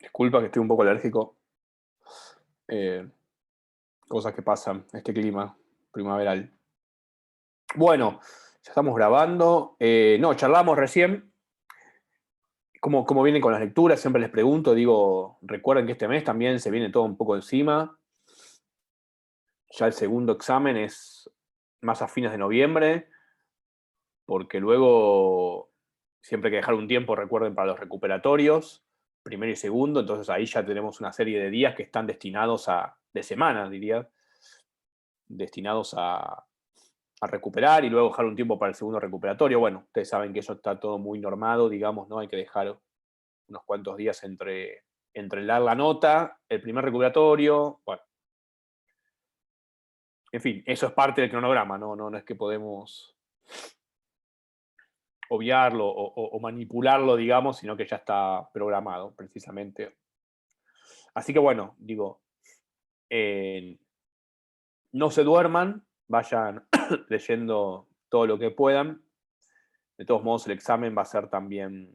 Disculpa que estoy un poco alérgico. eh, Cosas que pasan, este clima primaveral. Bueno, ya estamos grabando. No, charlamos recién. ¿Cómo vienen con las lecturas? Siempre les pregunto, digo, recuerden que este mes también se viene todo un poco encima. Ya el segundo examen es más a fines de noviembre, porque luego siempre hay que dejar un tiempo, recuerden, para los recuperatorios, primero y segundo, entonces ahí ya tenemos una serie de días que están destinados de semanas, diría, destinados a recuperar y luego dejar un tiempo para el segundo recuperatorio. Bueno, ustedes saben que eso está todo muy normado, digamos, ¿no? Hay que dejar unos cuantos días entre dar la nota, el primer recuperatorio, bueno, en fin, eso es parte del cronograma, no es que podemos obviarlo o manipularlo, digamos, sino que ya está programado precisamente. Así que bueno, digo, eh, no se duerman, vayan leyendo todo lo que puedan. De todos modos, el examen va a ser también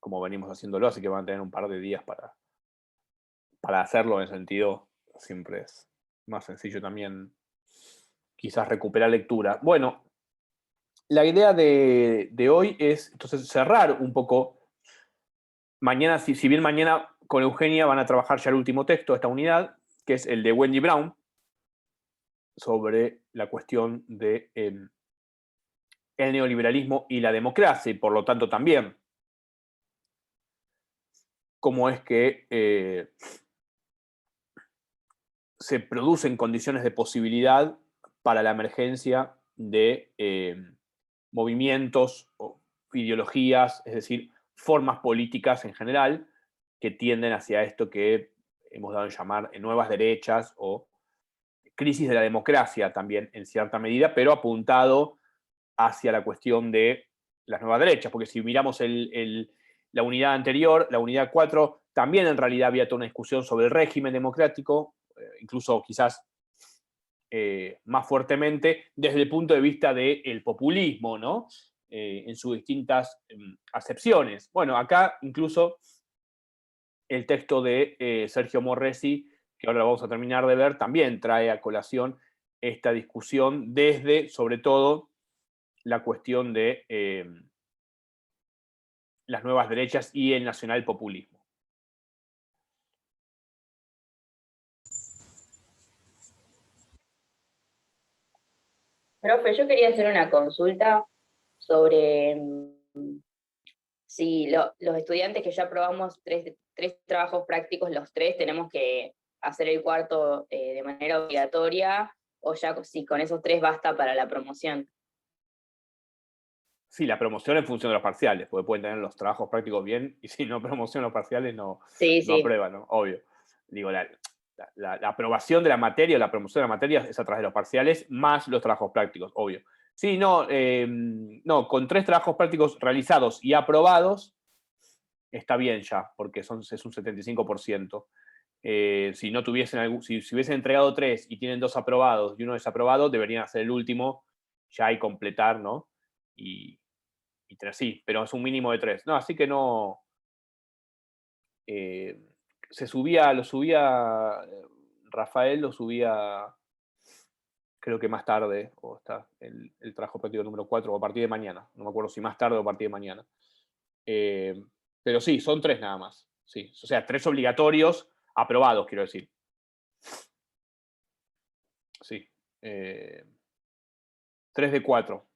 como venimos haciéndolo, así que van a tener un par de días para hacerlo. En sentido, siempre es más sencillo también quizás recuperar lectura. Bueno, la idea de hoy es entonces cerrar un poco. Mañana, si bien mañana con Eugenia van a trabajar ya el último texto de esta unidad, que es el de Wendy Brown, sobre la cuestión de el neoliberalismo y la democracia, y por lo tanto también cómo es que se producen condiciones de posibilidad para la emergencia de movimientos o ideologías, es decir, formas políticas en general que tienden hacia esto que hemos dado en llamar nuevas derechas o crisis de la democracia también en cierta medida, pero apuntado hacia la cuestión de las nuevas derechas, porque si miramos la unidad anterior, la unidad 4, también en realidad había toda una discusión sobre el régimen democrático, incluso quizás más fuertemente desde el punto de vista del populismo, ¿no? En sus distintas acepciones. Bueno, acá incluso el texto de Sergio Morresi, que ahora lo vamos a terminar de ver, también trae a colación esta discusión desde, sobre todo, la cuestión de las nuevas derechas y el nacionalpopulismo. Profe, yo quería hacer una consulta sobre si los estudiantes que ya aprobamos tres trabajos prácticos, los tres tenemos que hacer el cuarto de manera obligatoria, o ya si con esos tres basta para la promoción. Sí, la promoción en función de los parciales, porque pueden tener los trabajos prácticos bien y si no promocionan los parciales Sí, no sí. aprueban, ¿no? Obvio. Digo, la aprobación de la materia o la promoción de la materia es a través de los parciales más los trabajos prácticos, obvio. Sí, no, con 3 trabajos prácticos realizados y aprobados está bien ya, porque es un 75%. Si no tuviesen si hubiesen entregado 3 y tienen 2 aprobados y uno desaprobado, deberían hacer el último ya y completar, ¿no? Y, y 3 sí, pero es un mínimo de 3. No, así que no. eh, lo subía, Rafael lo subía, creo que más tarde, o está el trabajo práctico número 4, o a partir de mañana. No me acuerdo si más tarde o a partir de mañana. Eh, pero sí, son 3 nada más. Sí, o sea, 3 obligatorios aprobados, quiero decir. Sí. 3 de 4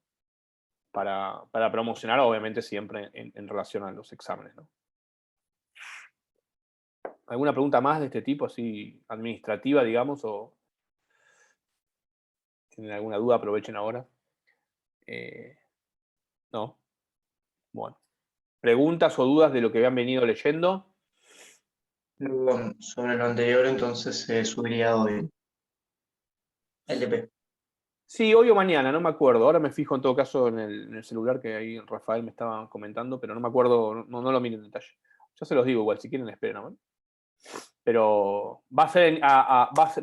para promocionar, obviamente siempre en relación a los exámenes, ¿no? ¿Alguna pregunta más de este tipo, así administrativa, digamos, o tienen alguna duda? Aprovechen ahora. Eh, no, bueno. ¿Preguntas o dudas de lo que habían venido leyendo? Luego, sobre lo anterior, entonces se subiría hoy el DP. Sí, hoy o mañana, no me acuerdo. Ahora me fijo en todo caso en el celular que ahí Rafael me estaba comentando, pero no me acuerdo, no lo miro en detalle. Ya se los digo igual, si quieren esperen, ¿no? Pero va a ser,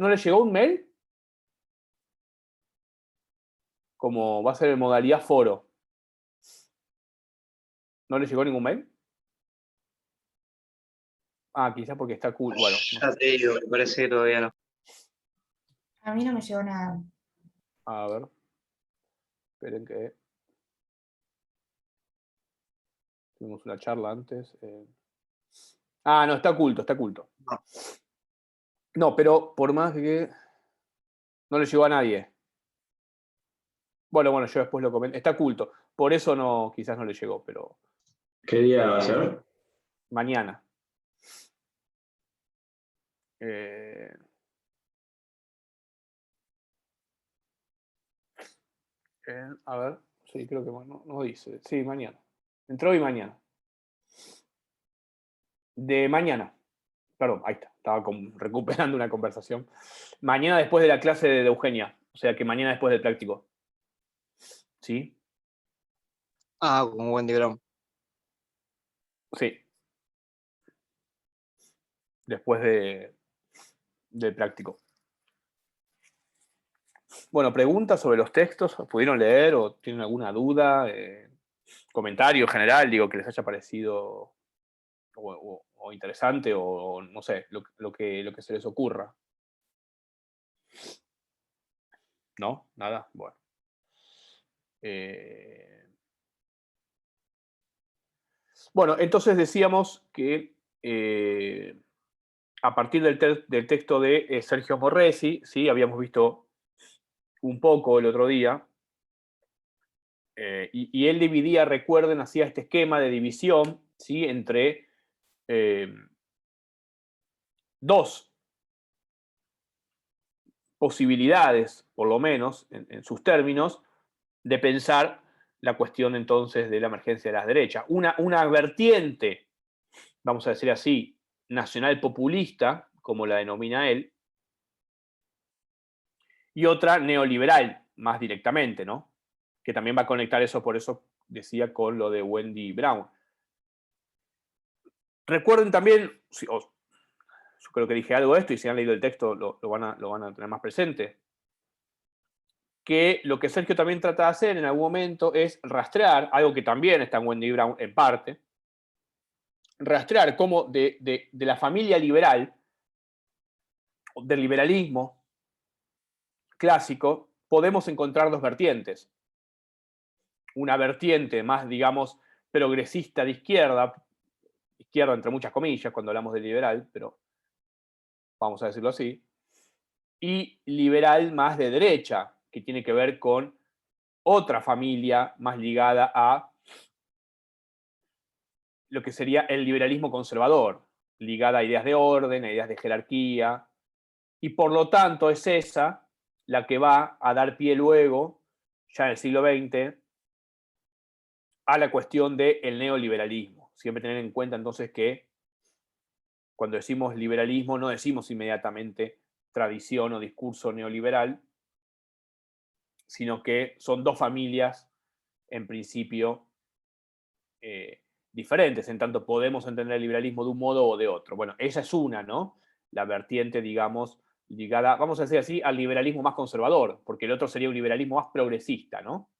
¿no le llegó un mail? Como va a ser en modalidad foro. ¿No le llegó ningún mail? Ah, quizás porque está cool. Bueno, no Ya sé. te digo, me parece que todavía no. A mí no me llegó nada. A ver. Esperen que tuvimos una charla antes. Ah, no, está oculto, está oculto. No. No, pero por más que no le llegó a nadie. Bueno, yo después lo comento. Está oculto. Por eso no, quizás no le llegó, pero ¿Qué día va a ser? mañana. Eh, a ver, sí, creo que no dice. Sí, mañana. Entró y mañana. De mañana. Perdón, ahí está. Estaba recuperando una conversación. Mañana después de la clase de Eugenia. O sea que mañana después del práctico. ¿Sí? Ah, como Wendy Brown. Sí. Después del práctico. Bueno, preguntas sobre los textos. ¿Pudieron leer o tienen alguna duda? Comentario general, digo, que les haya parecido o interesante o no sé, lo que se les ocurra. ¿No? Nada. Bueno. Bueno, entonces decíamos que a partir del texto de Sergio Morresi, ¿sí? Habíamos visto un poco el otro día, y él dividía, recuerden, hacía este esquema de división, ¿sí? Entre dos posibilidades, por lo menos, en sus términos, de pensar la cuestión entonces de la emergencia de las derechas. Una vertiente, vamos a decir así, nacional populista, como la denomina él, y otra neoliberal, más directamente, ¿no? Que también va a conectar eso, por eso decía, con lo de Wendy Brown. Recuerden también, yo creo que dije algo de esto, y si han leído el texto lo van a tener más presente, que lo que Sergio también trata de hacer en algún momento es rastrear, algo que también está en Wendy Brown en parte, rastrear cómo de la familia liberal, del liberalismo clásico, podemos encontrar dos vertientes. Una vertiente más, digamos, progresista de izquierda entre muchas comillas cuando hablamos de liberal, pero vamos a decirlo así, y liberal más de derecha, que tiene que ver con otra familia más ligada a lo que sería el liberalismo conservador, ligada a ideas de orden, a ideas de jerarquía, y por lo tanto es esa la que va a dar pie luego, ya en el siglo XX, a la cuestión del neoliberalismo. Siempre tener en cuenta entonces que cuando decimos liberalismo no decimos inmediatamente tradición o discurso neoliberal, sino que son dos familias en principio diferentes, en tanto podemos entender el liberalismo de un modo o de otro. Bueno, esa es una, ¿no? La vertiente, digamos, ligada, vamos a decir así, al liberalismo más conservador, porque el otro sería un liberalismo más progresista, ¿no?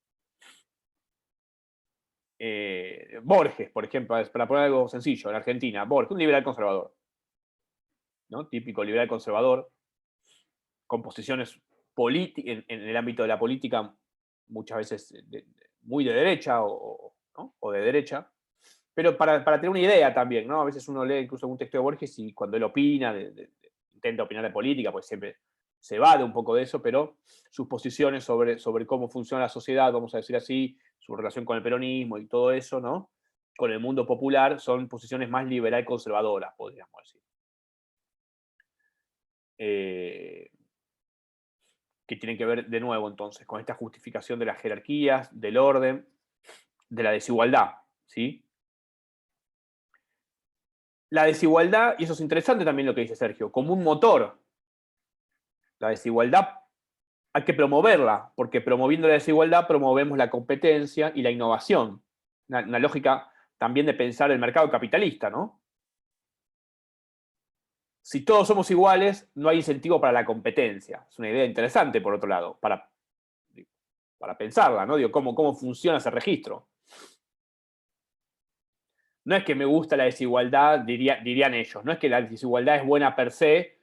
Borges, por ejemplo, para poner algo sencillo, en Argentina, Borges, un liberal conservador, ¿no? Típico liberal conservador, con posiciones en el ámbito de la política muchas veces muy de derecha ¿no? O de derecha, pero para tener una idea también, ¿no? A veces uno lee incluso un texto de Borges y cuando él opina, intenta opinar de política, pues siempre se va de un poco de eso, pero sus posiciones sobre cómo funciona la sociedad, vamos a decir así, su relación con el peronismo y todo eso, ¿no? Con el mundo popular, son posiciones más liberal conservadoras, podríamos decir. Que tienen que ver de nuevo entonces con esta justificación de las jerarquías, del orden, de la desigualdad, ¿sí? La desigualdad, y eso es interesante también lo que dice Sergio, como un motor. La desigualdad hay que promoverla, porque promoviendo la desigualdad promovemos la competencia y la innovación. Una lógica también de pensar el mercado capitalista, ¿no? Si todos somos iguales, no hay incentivo para la competencia. Es una idea interesante, por otro lado, para pensarla, ¿no? Digo, ¿cómo funciona ese registro? no es que me gusta la desigualdad, dirían ellos, no es que la desigualdad es buena per se.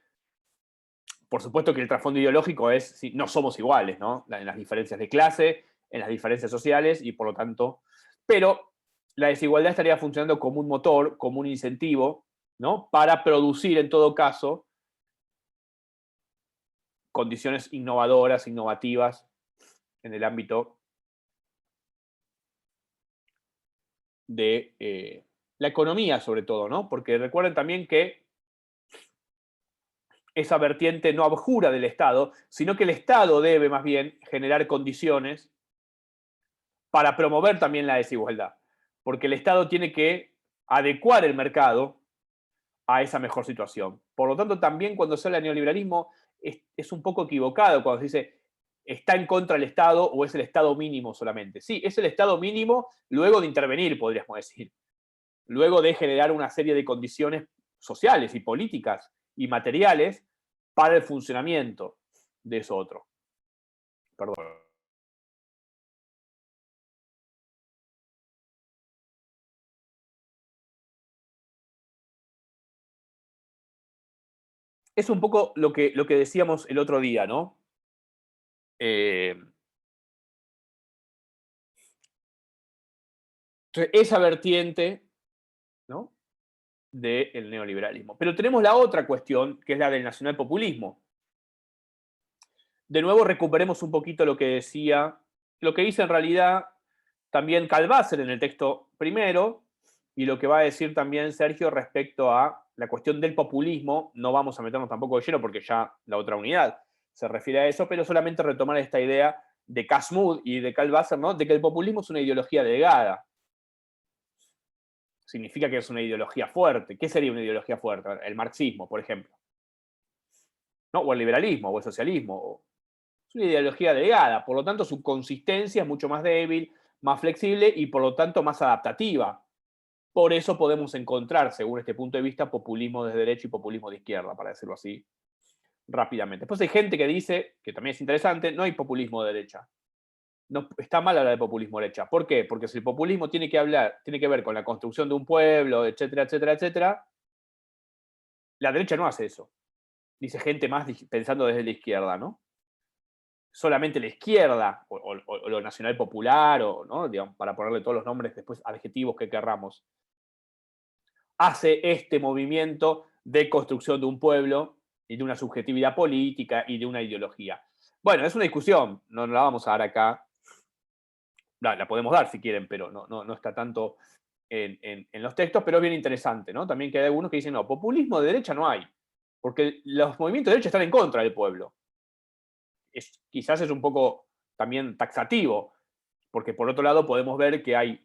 Por supuesto que el trasfondo ideológico es, no somos iguales, ¿no? En las diferencias de clase, en las diferencias sociales, y por lo tanto, pero la desigualdad estaría funcionando como un motor, como un incentivo, ¿no? Para producir, en todo caso, condiciones innovadoras, innovativas, en el ámbito de la economía, sobre todo, ¿no? Porque recuerden también que esa vertiente no abjura del Estado, sino que el Estado debe más bien generar condiciones para promover también la desigualdad, porque el Estado tiene que adecuar el mercado a esa mejor situación. Por lo tanto, también cuando se habla de neoliberalismo es un poco equivocado cuando se dice está en contra del Estado o es el Estado mínimo solamente. Sí, es el Estado mínimo luego de intervenir, podríamos decir, luego de generar una serie de condiciones sociales y políticas y materiales para el funcionamiento de eso otro. Perdón. Es un poco lo que decíamos el otro día, ¿no? Entonces, esa vertiente, ¿no? Del neoliberalismo. Pero tenemos la otra cuestión, que es la del nacionalpopulismo. De nuevo, recuperemos un poquito lo que decía, lo que dice en realidad también Calvácer en el texto primero, y lo que va a decir también Sergio respecto a la cuestión del populismo. No vamos a meternos tampoco de lleno porque ya la otra unidad se refiere a eso, pero solamente retomar esta idea de Casmud y de Calvácer, ¿no? De que el populismo es una ideología delegada. Significa que es una ideología fuerte. ¿Qué sería una ideología fuerte? El marxismo, por ejemplo. ¿No? O el liberalismo, o el socialismo. Es una ideología delegada, por lo tanto su consistencia es mucho más débil, más flexible y por lo tanto más adaptativa. Por eso podemos encontrar, según este punto de vista, populismo de derecha y populismo de izquierda, para decirlo así rápidamente. Después hay gente que dice, que también es interesante, no hay populismo de derecha. No, está mal hablar de populismo de derecha. ¿Por qué? Porque si el populismo tiene que ver con la construcción de un pueblo, etcétera, etcétera, etcétera, la derecha no hace eso. Dice gente más pensando desde la izquierda, ¿no? Solamente la izquierda, o lo nacional popular, o, ¿no? Digamos, para ponerle todos los nombres después adjetivos que querramos, hace este movimiento de construcción de un pueblo y de una subjetividad política y de una ideología. Bueno, es una discusión, no la vamos a dar acá. La podemos dar si quieren, pero no está tanto en los textos, pero es bien interesante, ¿no? También que hay algunos que dicen, no, populismo de derecha no hay, porque los movimientos de derecha están en contra del pueblo. Quizás es un poco también taxativo, porque por otro lado podemos ver que hay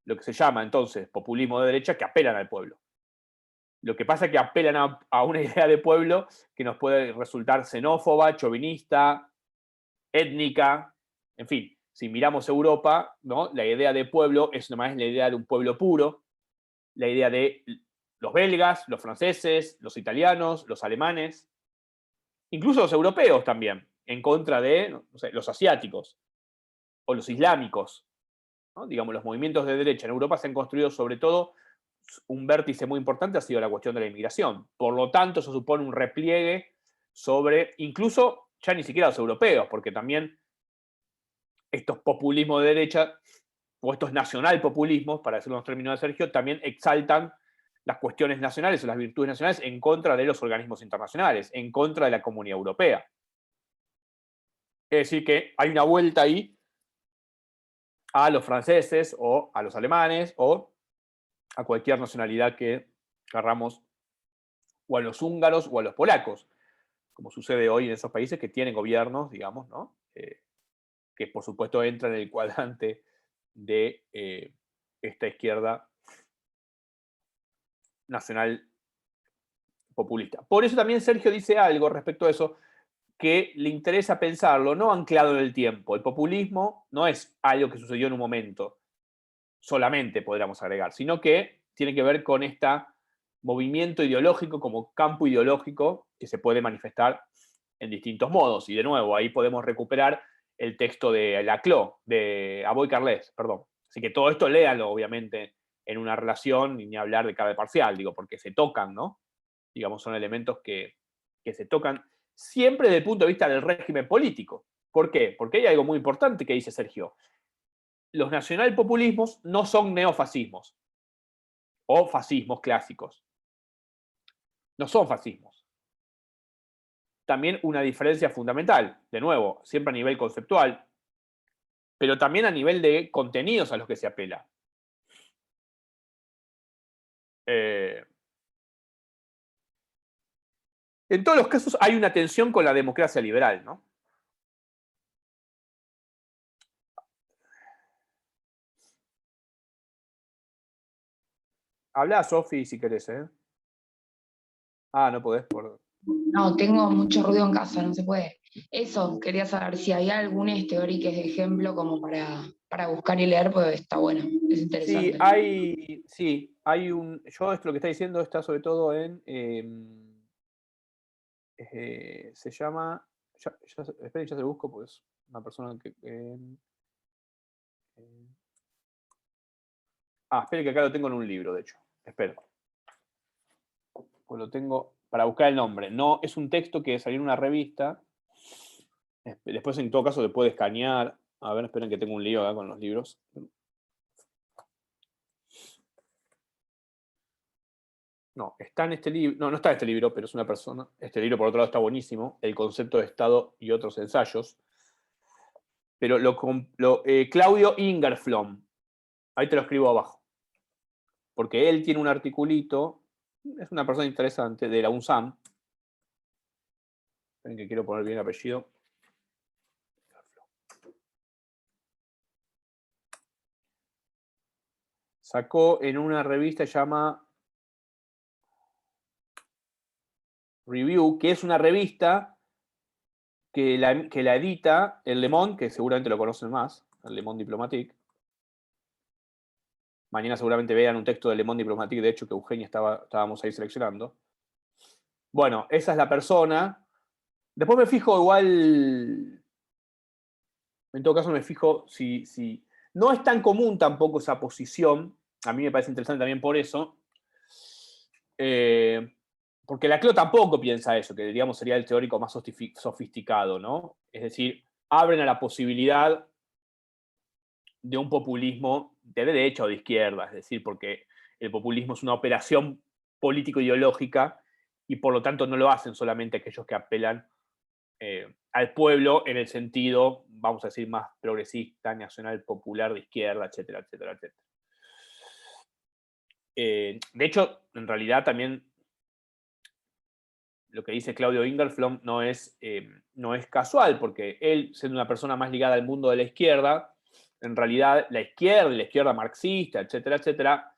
lo que se llama entonces populismo de derecha que apelan al pueblo. Lo que pasa es que apelan a una idea de pueblo que nos puede resultar xenófoba, chauvinista, étnica, en fin. Si miramos Europa, ¿no? La idea de pueblo es nomás la idea de un pueblo puro, la idea de los belgas, los franceses, los italianos, los alemanes, incluso los europeos también, en contra de no sé, los asiáticos o los islámicos. ¿No? Digamos, los movimientos de derecha en Europa se han construido sobre todo, un vértice muy importante ha sido la cuestión de la inmigración. Por lo tanto, eso supone un repliegue sobre, incluso ya ni siquiera los europeos, porque también estos populismos de derecha, o estos nacionalpopulismos, para decirlo en los términos de Sergio, también exaltan las cuestiones nacionales o las virtudes nacionales en contra de los organismos internacionales, en contra de la Comunidad Europea. Es decir, que hay una vuelta ahí a los franceses o a los alemanes o a cualquier nacionalidad que querramos, o a los húngaros o a los polacos, como sucede hoy en esos países que tienen gobiernos, digamos, ¿no? Que por supuesto entran en el cuadrante de esta izquierda nacional populista. Por eso también Sergio dice algo respecto a eso que le interesa pensarlo, no anclado en el tiempo. El populismo no es algo que sucedió en un momento, solamente podríamos agregar, sino que tiene que ver con este movimiento ideológico como campo ideológico que se puede manifestar en distintos modos. Y de nuevo, ahí podemos recuperar el texto de Laclau, de Aboy Carles, perdón. Así que todo esto léanlo, obviamente, en una relación, ni hablar de cabe parcial, digo, porque se tocan, ¿no? Digamos, son elementos que se tocan siempre desde el punto de vista del régimen político. ¿Por qué? Porque hay algo muy importante que dice Sergio. Los nacionalpopulismos no son neofascismos o fascismos clásicos. No son fascismos. También una diferencia fundamental, de nuevo, siempre a nivel conceptual, pero también a nivel de contenidos a los que se apela. En todos los casos hay una tensión con la democracia liberal, ¿no? Habla, Sofi, si querés, ¿eh? Ah, no podés por... No, tengo mucho ruido en casa, no se puede. Eso, quería saber si hay algunos teóricos de ejemplo como para buscar y leer, pues está bueno, es interesante. Hay un... Yo esto lo que está diciendo está sobre todo en... se llama... esperen, ya se lo busco, pues una persona que... espere que acá lo tengo en un libro, de hecho. Espera. Pues lo tengo para buscar el nombre. No, es un texto que salió en una revista. Después, en todo caso, se puede escanear. A ver, esperen que tengo un lío acá con los libros. No, está en este libro. No, no está en este libro, pero es una persona. Este libro, por otro lado, está buenísimo. El concepto de Estado y otros ensayos. Pero Claudio Ingerflom. Ahí te lo escribo abajo. Porque él tiene un articulito. Es una persona interesante de la UNSAM. Esperen que quiero poner bien el apellido. Sacó en una revista que se llama Review, que es una revista que la edita el Le Monde, que seguramente lo conocen más, el Le Monde Diplomatique. Mañana seguramente vean un texto del Le Monde Diplomatique, de hecho, que Eugenia estábamos ahí seleccionando. Bueno, esa es la persona. Después me fijo igual, en todo caso me fijo si no es tan común tampoco esa posición, a mí me parece interesante también por eso, porque Laclau tampoco piensa eso, que diríamos sería el teórico más sofisticado, ¿no? Es decir, abren a la posibilidad de un populismo de derecha o de izquierda, es decir, porque el populismo es una operación político-ideológica y por lo tanto no lo hacen solamente aquellos que apelan al pueblo en el sentido, vamos a decir, más progresista, nacional, popular, de izquierda, etcétera, etcétera, etcétera. De hecho, en realidad también lo que dice Claudio Ingerflom no es casual, porque él, siendo una persona más ligada al mundo de la izquierda, en realidad la izquierda marxista, etcétera, etcétera,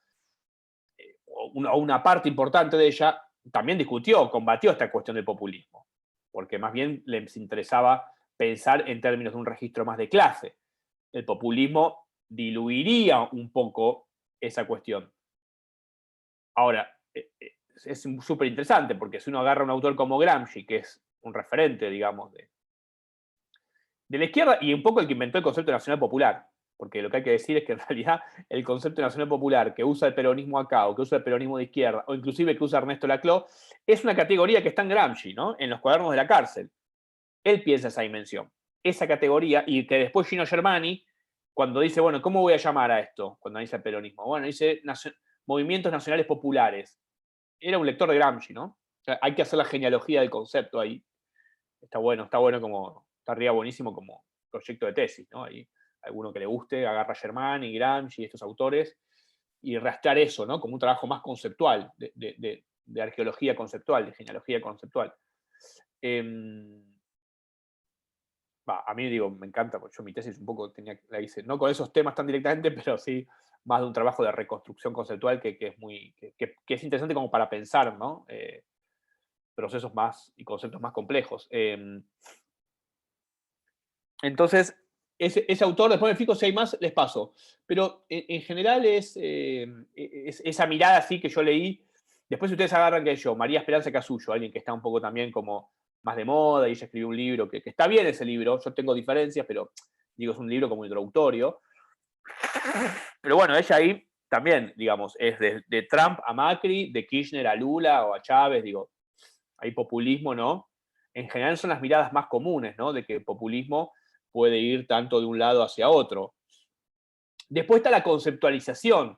o una parte importante de ella, también combatió esta cuestión del populismo, porque más bien les interesaba pensar en términos de un registro más de clase. El populismo diluiría un poco esa cuestión. Ahora, es súper interesante, porque si uno agarra a un autor como Gramsci, que es un referente, digamos, de la izquierda, y un poco el que inventó el concepto de nacional popular, porque lo que hay que decir es que en realidad el concepto de nacional popular que usa el peronismo acá, o que usa el peronismo de izquierda, o inclusive que usa Ernesto Laclau, es una categoría que está en Gramsci, ¿no? En los cuadernos de la cárcel. Él piensa esa dimensión, esa categoría, y que después Gino Germani, cuando dice, bueno, ¿cómo voy a llamar a esto? Cuando dice peronismo. Bueno, dice movimientos nacionales populares. Era un lector de Gramsci, ¿no? O sea, hay que hacer la genealogía del concepto ahí. Está bueno como, estaría buenísimo como proyecto de tesis, ¿no? Ahí, alguno que le guste, agarra a Germani, Gramsci y estos autores, y rastrear eso, ¿no? Como un trabajo más conceptual, de arqueología conceptual, de genealogía conceptual. A mí, digo, me encanta, porque yo mi tesis un poco la hice, no con esos temas tan directamente, pero sí más de un trabajo de reconstrucción conceptual que es interesante como para pensar, ¿no? Procesos más y conceptos más complejos. Entonces, ese autor, después me fijo si hay más, les paso. Pero en general es esa mirada así que yo leí. Después ustedes agarran que yo, María Esperanza Casullo, alguien que está un poco también como más de moda, y ella escribió un libro que está bien ese libro, yo tengo diferencias, pero digo, es un libro como introductorio. Pero bueno, ella ahí también, digamos, es de Trump a Macri, de Kirchner a Lula o a Chávez, digo, hay populismo, ¿no? En general son las miradas más comunes, ¿no? De que el populismo puede ir tanto de un lado hacia otro. Después está la conceptualización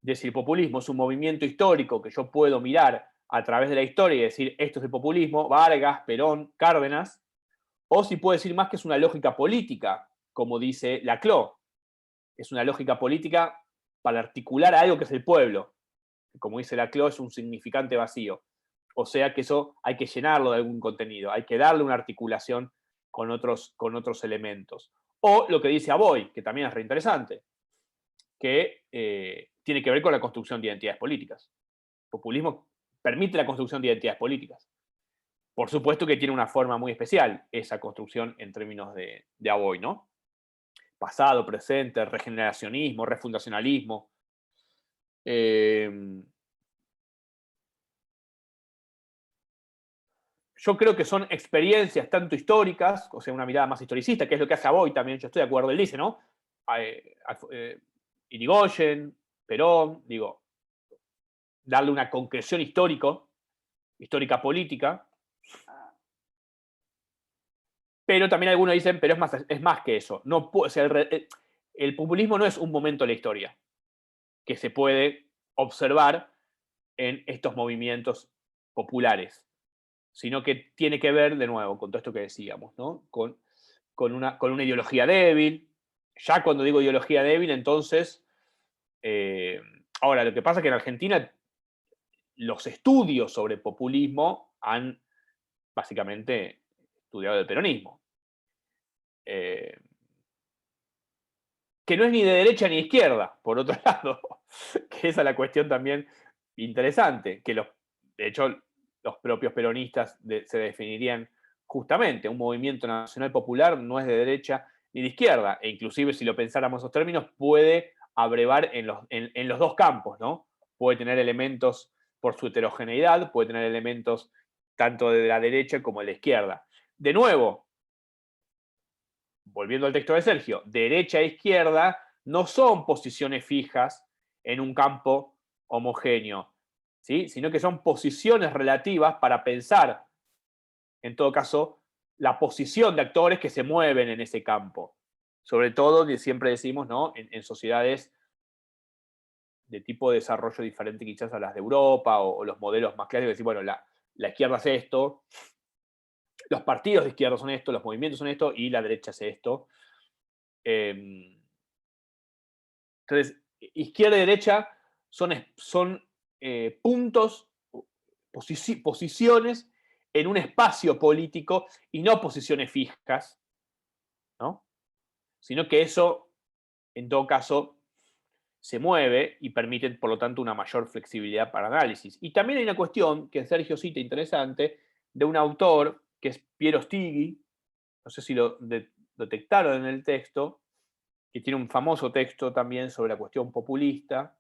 de si el populismo es un movimiento histórico que yo puedo mirar a través de la historia y decir, esto es el populismo, Vargas, Perón, Cárdenas, o si puedo decir más que es una lógica política, como dice Laclau. Es una lógica política para articular algo que es el pueblo. Como dice Laclau, es un significante vacío. O sea que eso hay que llenarlo de algún contenido, hay que darle una articulación con otros elementos. O lo que dice Aboy, que también es reinteresante, que tiene que ver con la construcción de identidades políticas. El populismo permite la construcción de identidades políticas. Por supuesto que tiene una forma muy especial esa construcción en términos de Aboy, ¿no? Pasado, presente, regeneracionismo, refundacionalismo. Yo creo que son experiencias tanto históricas, o sea, una mirada más historicista, que es lo que hace Aboy también, yo estoy de acuerdo, él dice, ¿no? Irigoyen, Perón, digo, darle una concreción histórica política, pero también algunos dicen, pero es más que eso. No, o sea, el populismo no es un momento de la historia que se puede observar en estos movimientos populares, sino que tiene que ver, de nuevo, con todo esto que decíamos, ¿no? Con una ideología débil. Ya cuando digo ideología débil, entonces, ahora, lo que pasa es que en Argentina los estudios sobre populismo han básicamente estudiado el peronismo. Que no es ni de derecha ni de izquierda, por otro lado, que esa es la cuestión también interesante, que de hecho los propios peronistas se definirían justamente, un movimiento nacional popular no es de derecha ni de izquierda, e inclusive si lo pensáramos en esos términos, puede abrevar en los dos campos, ¿no? Puede tener elementos por su heterogeneidad, puede tener elementos tanto de la derecha como de la izquierda. De nuevo, volviendo al texto de Sergio, derecha e izquierda no son posiciones fijas en un campo homogéneo, ¿sí? Sino que son posiciones relativas para pensar, en todo caso, la posición de actores que se mueven en ese campo. Sobre todo, siempre decimos, ¿no? En sociedades de tipo de desarrollo diferente quizás a las de Europa o los modelos más clásicos, decir, bueno, la izquierda hace esto, los partidos de izquierda son esto, los movimientos son esto y la derecha hace esto. Entonces, izquierda y derecha son puntos, posiciones en un espacio político y no posiciones fijas, ¿no? Sino que eso, en todo caso, se mueve y permite, por lo tanto, una mayor flexibilidad para análisis. Y también hay una cuestión que Sergio cita interesante de un autor que es Piero Stighi, no sé si lo detectaron en el texto, que tiene un famoso texto también sobre la cuestión populista,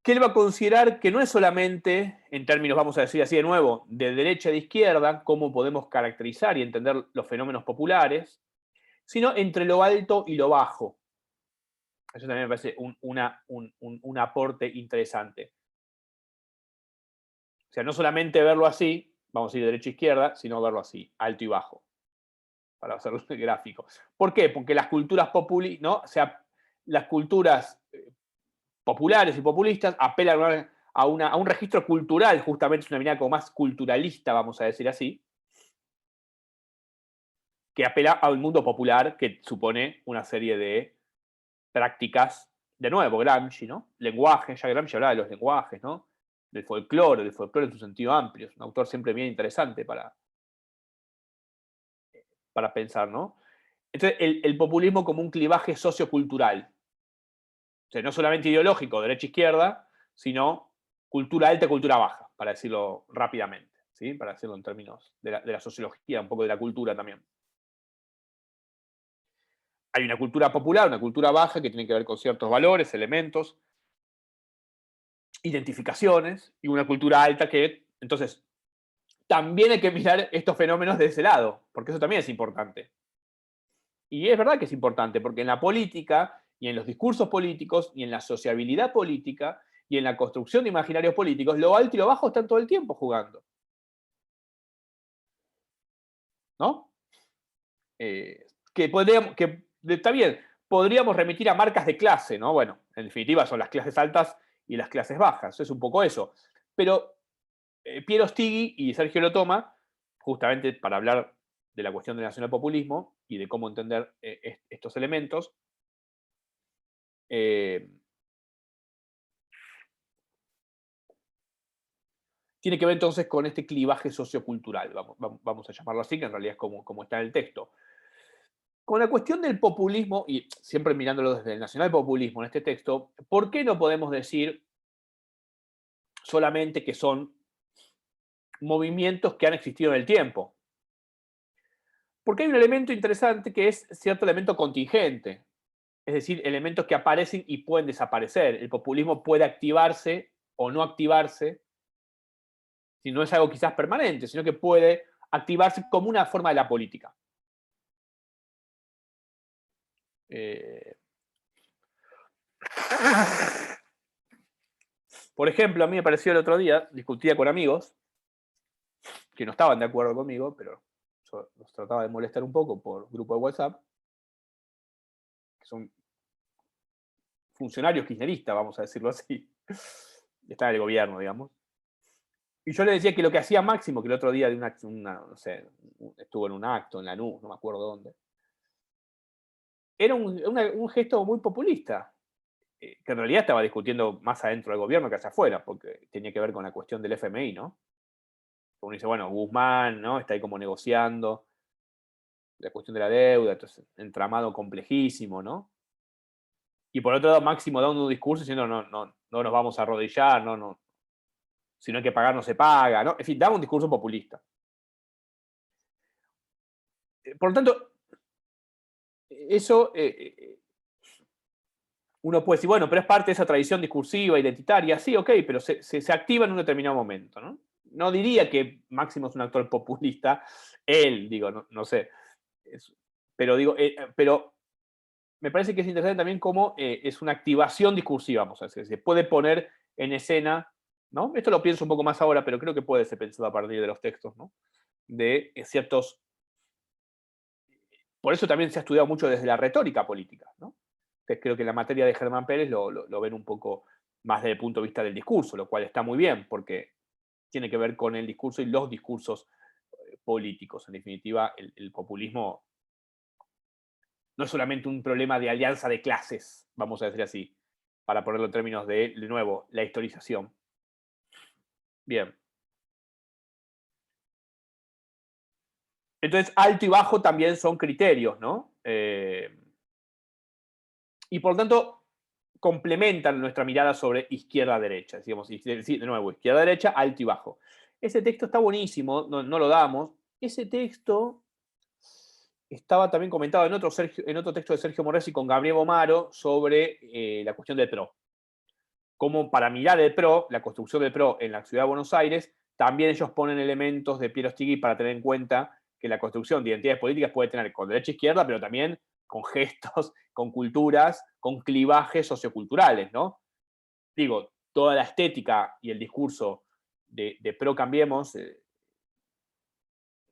que él va a considerar que no es solamente, en términos, vamos a decir así de nuevo, de derecha a de izquierda, cómo podemos caracterizar y entender los fenómenos populares, sino entre lo alto y lo bajo. Eso también me parece un aporte interesante. O sea, no solamente verlo así, vamos a ir derecha a izquierda, sino verlo así, alto y bajo, para hacerlo gráfico. ¿Por qué? Porque las culturas ¿no? O sea, las culturas populares y populistas apelan a un registro cultural, justamente es una mirada como más culturalista, vamos a decir así, que apela al mundo popular, que supone una serie de prácticas, de nuevo, Gramsci, ¿no? Lenguaje, ya Gramsci hablaba de los lenguajes, ¿no? Del folclore en su sentido amplio, es un autor siempre bien interesante para pensar, ¿no? Entonces, el populismo como un clivaje sociocultural. O sea, no solamente ideológico, derecha-izquierda, sino cultura alta, cultura baja, para decirlo rápidamente, ¿sí? Para decirlo en términos de la sociología, un poco de la cultura también. Hay una cultura popular, una cultura baja que tiene que ver con ciertos valores, elementos, identificaciones, y una cultura alta que, entonces, también hay que mirar estos fenómenos de ese lado, porque eso también es importante. Y es verdad que es importante, porque en la política y en los discursos políticos, y en la sociabilidad política, y en la construcción de imaginarios políticos, lo alto y lo bajo están todo el tiempo jugando. ¿No? Está bien, podríamos remitir a marcas de clase, ¿no? Bueno, en definitiva son las clases altas y las clases bajas, es un poco eso. Pero Piero Stighi y Sergio Lotoma, justamente para hablar de la cuestión del nacionalpopulismo y de cómo entender estos elementos, tiene que ver entonces con este clivaje sociocultural, vamos a llamarlo así, que en realidad es como está en el texto. Con la cuestión del populismo, y siempre mirándolo desde el nacionalpopulismo en este texto, ¿por qué no podemos decir solamente que son movimientos que han existido en el tiempo? Porque hay un elemento interesante que es cierto elemento contingente, es decir, elementos que aparecen y pueden desaparecer. El populismo puede activarse o no activarse, si no es algo quizás permanente, sino que puede activarse como una forma de la política. Por ejemplo, a mí me pareció el otro día, discutía con amigos que no estaban de acuerdo conmigo, pero yo los trataba de molestar un poco por grupo de WhatsApp, que son funcionarios kirchneristas, vamos a decirlo así, están en el gobierno, digamos. Y yo le decía que lo que hacía Máximo, que el otro día de no sé, estuvo en un acto en Lanús, no me acuerdo dónde, era un gesto muy populista, que en realidad estaba discutiendo más adentro del gobierno que hacia afuera, porque tenía que ver con la cuestión del FMI, ¿no? Uno dice, bueno, Guzmán, ¿no? Está ahí como negociando la cuestión de la deuda, entonces, entramado complejísimo, ¿no? Y por otro lado, Máximo da un discurso diciendo, no nos vamos a arrodillar, no, si no hay que pagar, no se paga, ¿no? En fin, daba un discurso populista. Por lo tanto, eso uno puede decir, bueno, pero es parte de esa tradición discursiva, identitaria, sí, ok, pero se activa en un determinado momento, ¿no? No diría que Máximo es un actor populista, él, digo, no sé, pero digo, pero me parece que es interesante también cómo es una activación discursiva, vamos a decir, se puede poner en escena, ¿no? Esto lo pienso un poco más ahora, pero creo que puede ser pensado a partir de los textos, ¿no? De ciertos... Por eso también se ha estudiado mucho desde la retórica política, ¿no? Entonces creo que en la materia de Germán Pérez lo ven un poco más desde el punto de vista del discurso, lo cual está muy bien, porque tiene que ver con el discurso y los discursos políticos. En definitiva, el populismo no es solamente un problema de alianza de clases, vamos a decir así, para ponerlo en términos de nuevo, la historización. Bien. Entonces, alto y bajo también son criterios, ¿no? Y por lo tanto, complementan nuestra mirada sobre izquierda-derecha. Digamos, de nuevo, izquierda-derecha, alto y bajo. Ese texto está buenísimo, no lo damos. Ese texto estaba también comentado en otro texto de Sergio Moresi con Gabriel Bomaro sobre la cuestión del PRO. Como para mirar el PRO, la construcción del PRO en la ciudad de Buenos Aires, también ellos ponen elementos de Piero Stighi para tener en cuenta que la construcción de identidades políticas puede tener con derecha e izquierda, pero también con gestos, con culturas, con clivajes socioculturales, ¿no? Digo, toda la estética y el discurso de PRO Cambiemos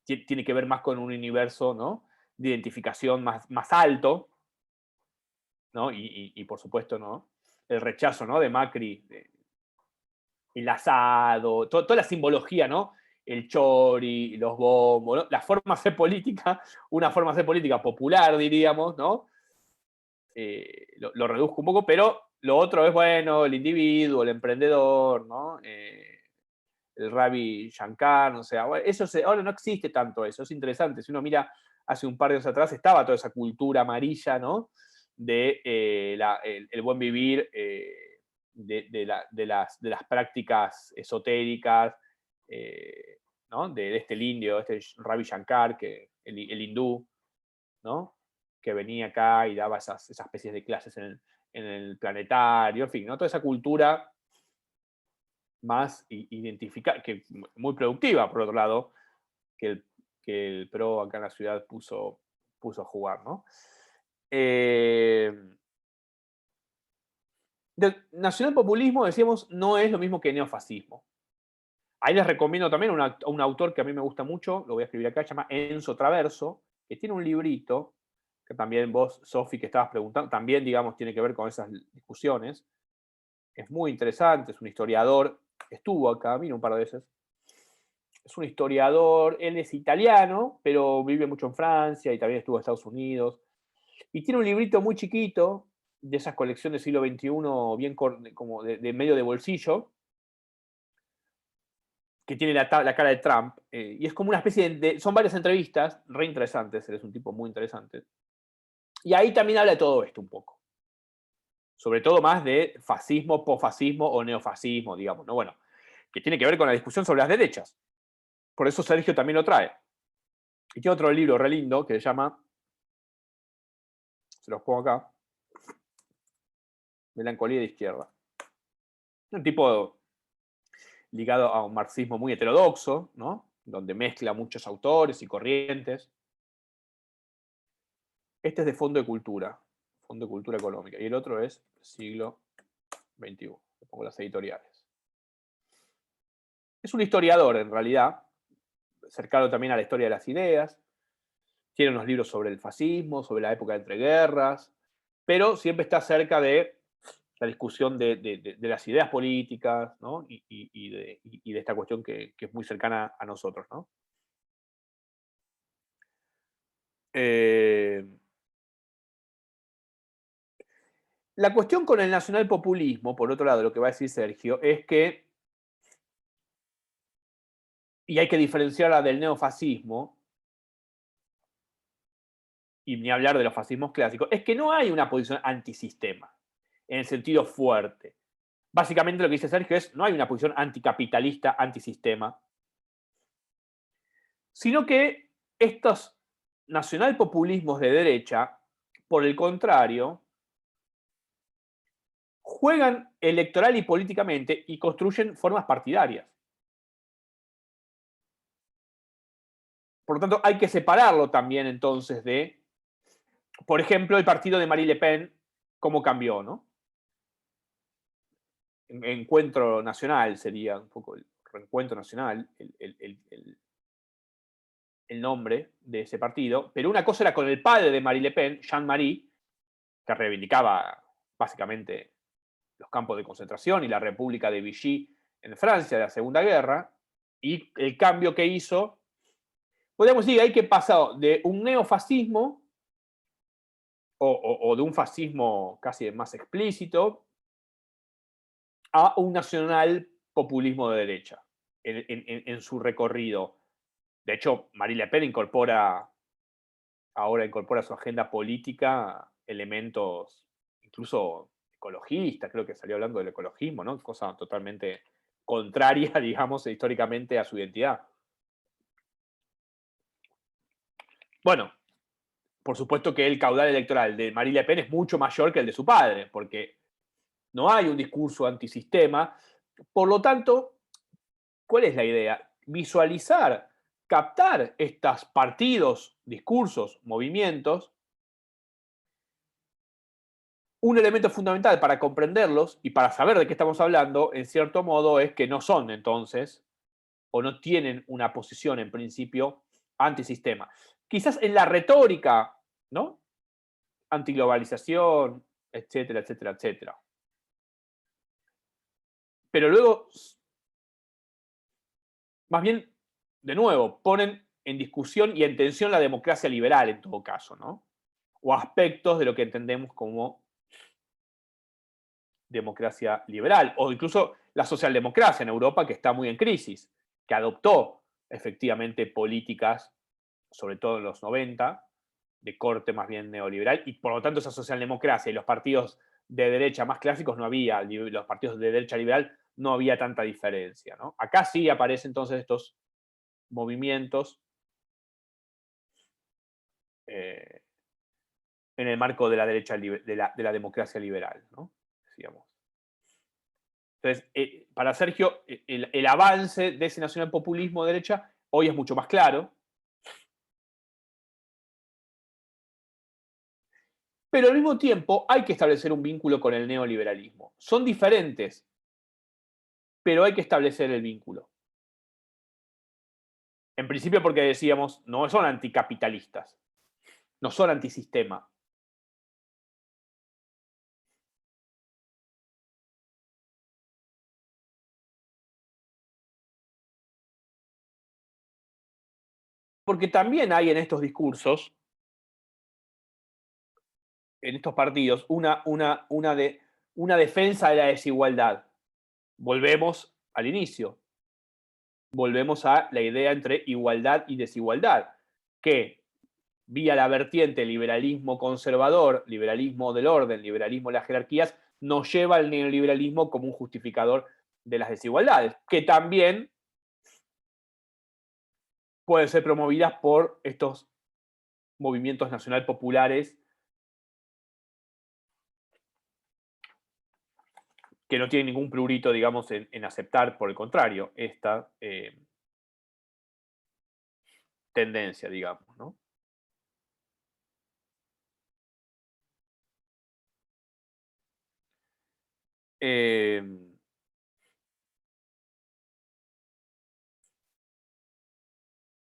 tiene que ver más con un universo, ¿no?, de identificación más alto, ¿no? Y por supuesto, ¿no?, el rechazo, ¿no?, de Macri, el asado, toda la simbología, ¿no?, el chori, los bombos, ¿no?, la forma de hacer política, una forma de hacer política popular, diríamos, ¿no? Lo reduzco un poco, pero lo otro es, bueno, el individuo, el emprendedor, ¿no? El Ravi Shankar, o sea, eso ahora no existe tanto eso, es interesante. Si uno mira hace un par de años atrás, estaba toda esa cultura amarilla, ¿no?, de el buen vivir, de las prácticas esotéricas, ¿no?, de este indio, este Ravi Shankar, el hindú, ¿no?, que venía acá y daba esas especies de clases en el planetario, en fin, ¿no?, toda esa cultura más identificada, que muy productiva, por otro lado, que el PRO acá en la ciudad puso a jugar, ¿no? Nacionalpopulismo, decíamos, no es lo mismo que neofascismo. Ahí les recomiendo también a un autor que a mí me gusta mucho, lo voy a escribir acá, se llama Enzo Traverso, que tiene un librito, que también vos, Sofi, que estabas preguntando, también, digamos, tiene que ver con esas discusiones. Es muy interesante, es un historiador, estuvo acá, vino un par de veces. Es un historiador, él es italiano, pero vive mucho en Francia y también estuvo en Estados Unidos. Y tiene un librito muy chiquito, de esas colecciones del siglo XXI, bien como de medio de bolsillo, que tiene la cara de Trump, y es como una especie son varias entrevistas, re interesantes, él es un tipo muy interesante. Y ahí también habla de todo esto un poco. Sobre todo más de fascismo, posfascismo o neofascismo, digamos, ¿no? Bueno, que tiene que ver con la discusión sobre las derechas. Por eso Sergio también lo trae. Y tiene otro libro re lindo que se llama, se los pongo acá, Melancolía de Izquierda. Un tipo ligado a un marxismo muy heterodoxo, ¿no? Donde mezcla muchos autores y corrientes. Este es de Fondo de Cultura Económica, y el otro es Siglo XXI. Le pongo las editoriales. Es un historiador, en realidad, cercano también a la historia de las ideas. Tiene unos libros sobre el fascismo, sobre la época de entreguerras, pero siempre está cerca de la discusión de las ideas políticas, ¿no? y de esta cuestión que es muy cercana a nosotros, ¿no? La cuestión con el nacionalpopulismo, por otro lado, lo que va a decir Sergio, es que, y hay que diferenciarla del neofascismo, y ni hablar de los fascismos clásicos, es que no hay una posición antisistema, en el sentido fuerte. Básicamente lo que dice Sergio es, no hay una posición anticapitalista, antisistema, sino que estos nacionalpopulismos de derecha, por el contrario, juegan electoral y políticamente y construyen formas partidarias. Por lo tanto, hay que separarlo también entonces de, por ejemplo, el partido de Marine Le Pen, cómo cambió, ¿no? Encuentro Nacional sería un poco el Reencuentro Nacional, el nombre de ese partido, pero una cosa era con el padre de Marine Le Pen, Jean-Marie, que reivindicaba básicamente los campos de concentración y la República de Vichy en Francia de la Segunda Guerra, y el cambio que hizo, podríamos decir, ahí que pasó de un neofascismo o de un fascismo casi más explícito a un nacional populismo de derecha en su recorrido. De hecho, Marine Le Pen ahora incorpora a su agenda política elementos incluso ecologistas, creo que salió hablando del ecologismo, ¿no? Cosa totalmente contraria, digamos, históricamente a su identidad. Bueno, por supuesto que el caudal electoral de Marine Le Pen es mucho mayor que el de su padre, porque no hay un discurso antisistema. Por lo tanto, ¿cuál es la idea? Visualizar, captar estos partidos, discursos, movimientos. Un elemento fundamental para comprenderlos y para saber de qué estamos hablando, en cierto modo, es que no son entonces, o no tienen una posición en principio antisistema. Quizás en la retórica, ¿no? Antiglobalización, etcétera, etcétera, etcétera. Pero luego, más bien, de nuevo, ponen en discusión y en tensión la democracia liberal en todo caso, ¿no? O aspectos de lo que entendemos como democracia liberal, o incluso la socialdemocracia en Europa, que está muy en crisis, que adoptó efectivamente políticas, sobre todo en los 90, de corte más bien neoliberal, y por lo tanto esa socialdemocracia y los partidos de derecha más clásicos no había, los partidos de derecha liberal no había tanta diferencia, ¿no? Acá sí aparecen entonces estos movimientos en el marco de la derecha, de la democracia liberal, ¿no? Digamos. Entonces, para Sergio, el avance de ese nacionalpopulismo de derecha hoy es mucho más claro. pero al mismo tiempo hay que establecer un vínculo con el neoliberalismo. Son diferentes, pero hay que establecer el vínculo. En principio porque decíamos, no son anticapitalistas, no son antisistema. Porque también hay en estos discursos, en estos partidos, una defensa de la desigualdad. Volvemos al inicio. Volvemos a la idea entre igualdad y desigualdad, que vía la vertiente liberalismo conservador, liberalismo del orden, liberalismo de las jerarquías, nos lleva al neoliberalismo como un justificador de las desigualdades, que también pueden ser promovidas por estos movimientos nacional populares que no tienen ningún prurito, digamos, en aceptar, por el contrario, esta tendencia, digamos, ¿no?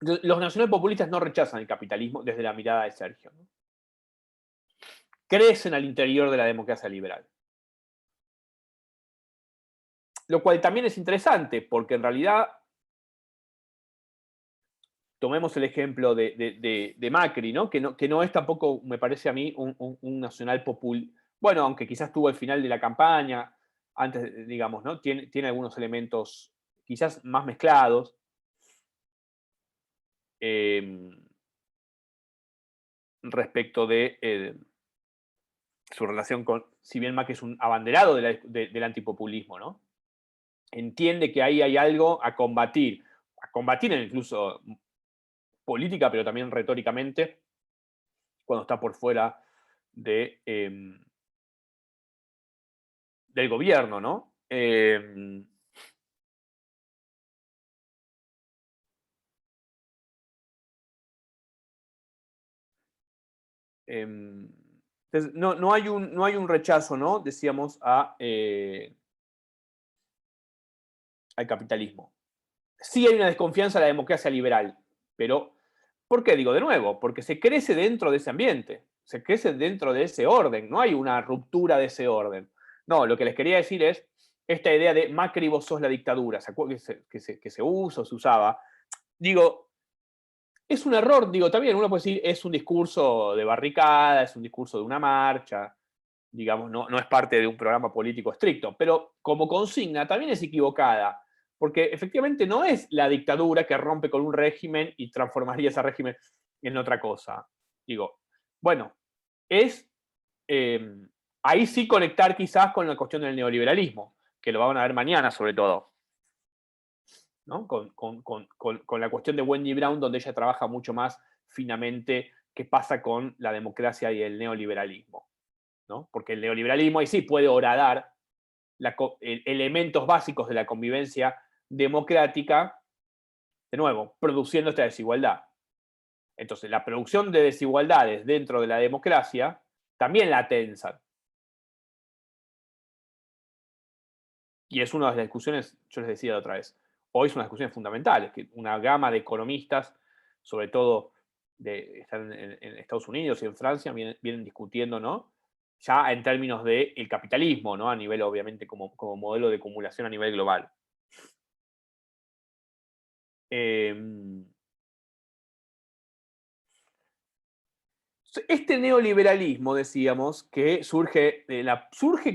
Los nacionalpopulistas no rechazan el capitalismo desde la mirada de Sergio, ¿no? Crecen al interior de la democracia liberal. Lo cual también es interesante, porque en realidad, tomemos el ejemplo de Macri, ¿no? Que no es tampoco, me parece a mí, un nacional populista. Bueno, aunque quizás tuvo el final de la campaña, antes, digamos, ¿no? Tiene algunos elementos quizás más mezclados. Respecto de su relación con, si bien Macri es un abanderado del antipopulismo, ¿no? Entiende que ahí hay algo a combatir incluso política, pero también retóricamente, cuando está por fuera del gobierno, ¿no? Entonces, no hay un rechazo, ¿no? Decíamos, al capitalismo. Sí hay una desconfianza a la democracia liberal, pero ¿por qué digo de nuevo? Porque se crece dentro de ese ambiente, se crece dentro de ese orden, no hay una ruptura de ese orden. No, lo que les quería decir es esta idea de Macri, vos sos la dictadura, ¿se acuerdan que se usa o se usaba? Digo, es un error, digo, también uno puede decir, es un discurso de barricada, es un discurso de una marcha, digamos, no es parte de un programa político estricto, pero como consigna también es equivocada, porque efectivamente no es la dictadura que rompe con un régimen y transformaría ese régimen en otra cosa. Digo, bueno, es ahí sí conectar quizás con la cuestión del neoliberalismo, que lo van a ver mañana sobre todo, ¿no? Con la cuestión de Wendy Brown, donde ella trabaja mucho más finamente qué pasa con la democracia y el neoliberalismo, ¿no? Porque el neoliberalismo ahí sí puede horadar elementos básicos de la convivencia democrática, de nuevo, produciendo esta desigualdad. Entonces, la producción de desigualdades dentro de la democracia también la tensan. Y es una de las discusiones, yo les decía la otra vez, hoy son unas discusiones fundamentales, que una gama de economistas, sobre todo están en Estados Unidos y en Francia, vienen discutiendo, ¿no? Ya en términos del capitalismo, ¿no? A nivel, obviamente, como modelo de acumulación a nivel global. Este neoliberalismo, decíamos, que surge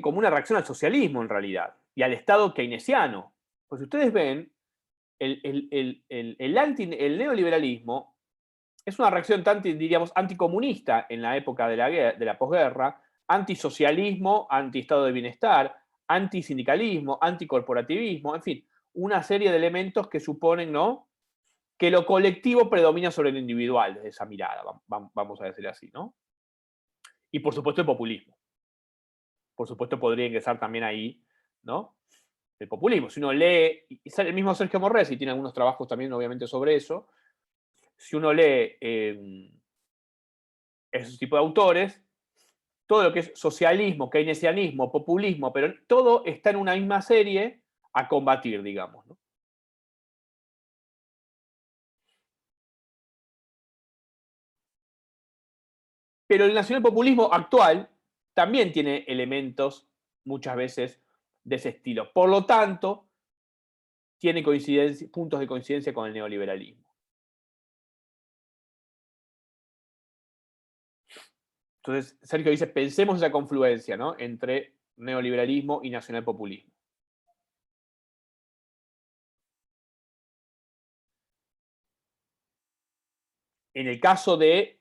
como una reacción al socialismo, en realidad, y al Estado keynesiano. Pues si ustedes ven, el neoliberalismo es una reacción diríamos, anticomunista en la época de la posguerra, antisocialismo, anti-estado de bienestar, antisindicalismo, anticorporativismo, en fin, una serie de elementos que suponen, ¿no?, que lo colectivo predomina sobre lo individual desde esa mirada, vamos a decir así, ¿no? Y por supuesto el populismo. Por supuesto podría ingresar también ahí, ¿no?, el populismo. Si uno lee, y el mismo Sergio Morresi tiene algunos trabajos también obviamente sobre eso, si uno lee esos tipos de autores, todo lo que es socialismo, keynesianismo, populismo, pero todo está en una misma serie a combatir, digamos, ¿no? Pero el nacionalpopulismo actual también tiene elementos, muchas veces, de ese estilo. Por lo tanto, tiene puntos de coincidencia con el neoliberalismo. Entonces, Sergio dice, pensemos esa confluencia, ¿no?, entre neoliberalismo y nacionalpopulismo. En el caso de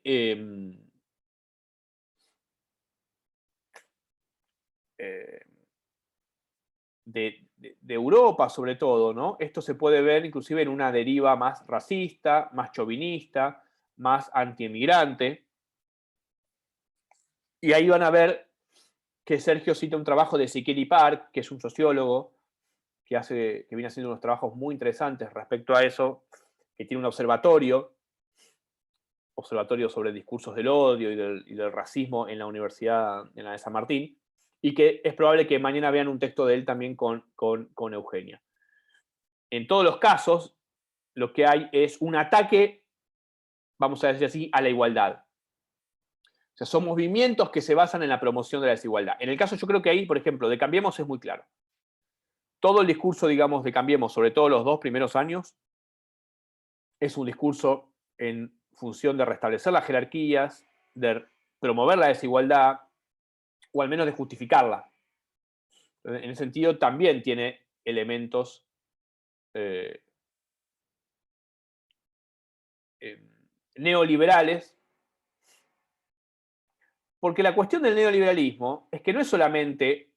Europa, sobre todo, ¿no? Esto se puede ver inclusive en una deriva más racista, más chauvinista, más antiemigrante. Y ahí van a ver que Sergio cita un trabajo de Siqueli Park, que es un sociólogo que viene haciendo unos trabajos muy interesantes respecto a eso, que tiene un observatorio sobre discursos del odio y del racismo en la Universidad de San Martín, y que es probable que mañana vean un texto de él también con Eugenia. En todos los casos, lo que hay es un ataque, vamos a decir así, a la igualdad. O sea, son movimientos que se basan en la promoción de la desigualdad. En el caso, yo creo que ahí, por ejemplo, de Cambiemos es muy claro. Todo el discurso, digamos, de Cambiemos, sobre todo los 2 primeros años, es un discurso en función de restablecer las jerarquías, de promover la desigualdad, o al menos de justificarla. En ese sentido, también tiene elementos neoliberales, porque la cuestión del neoliberalismo es que no es solamente,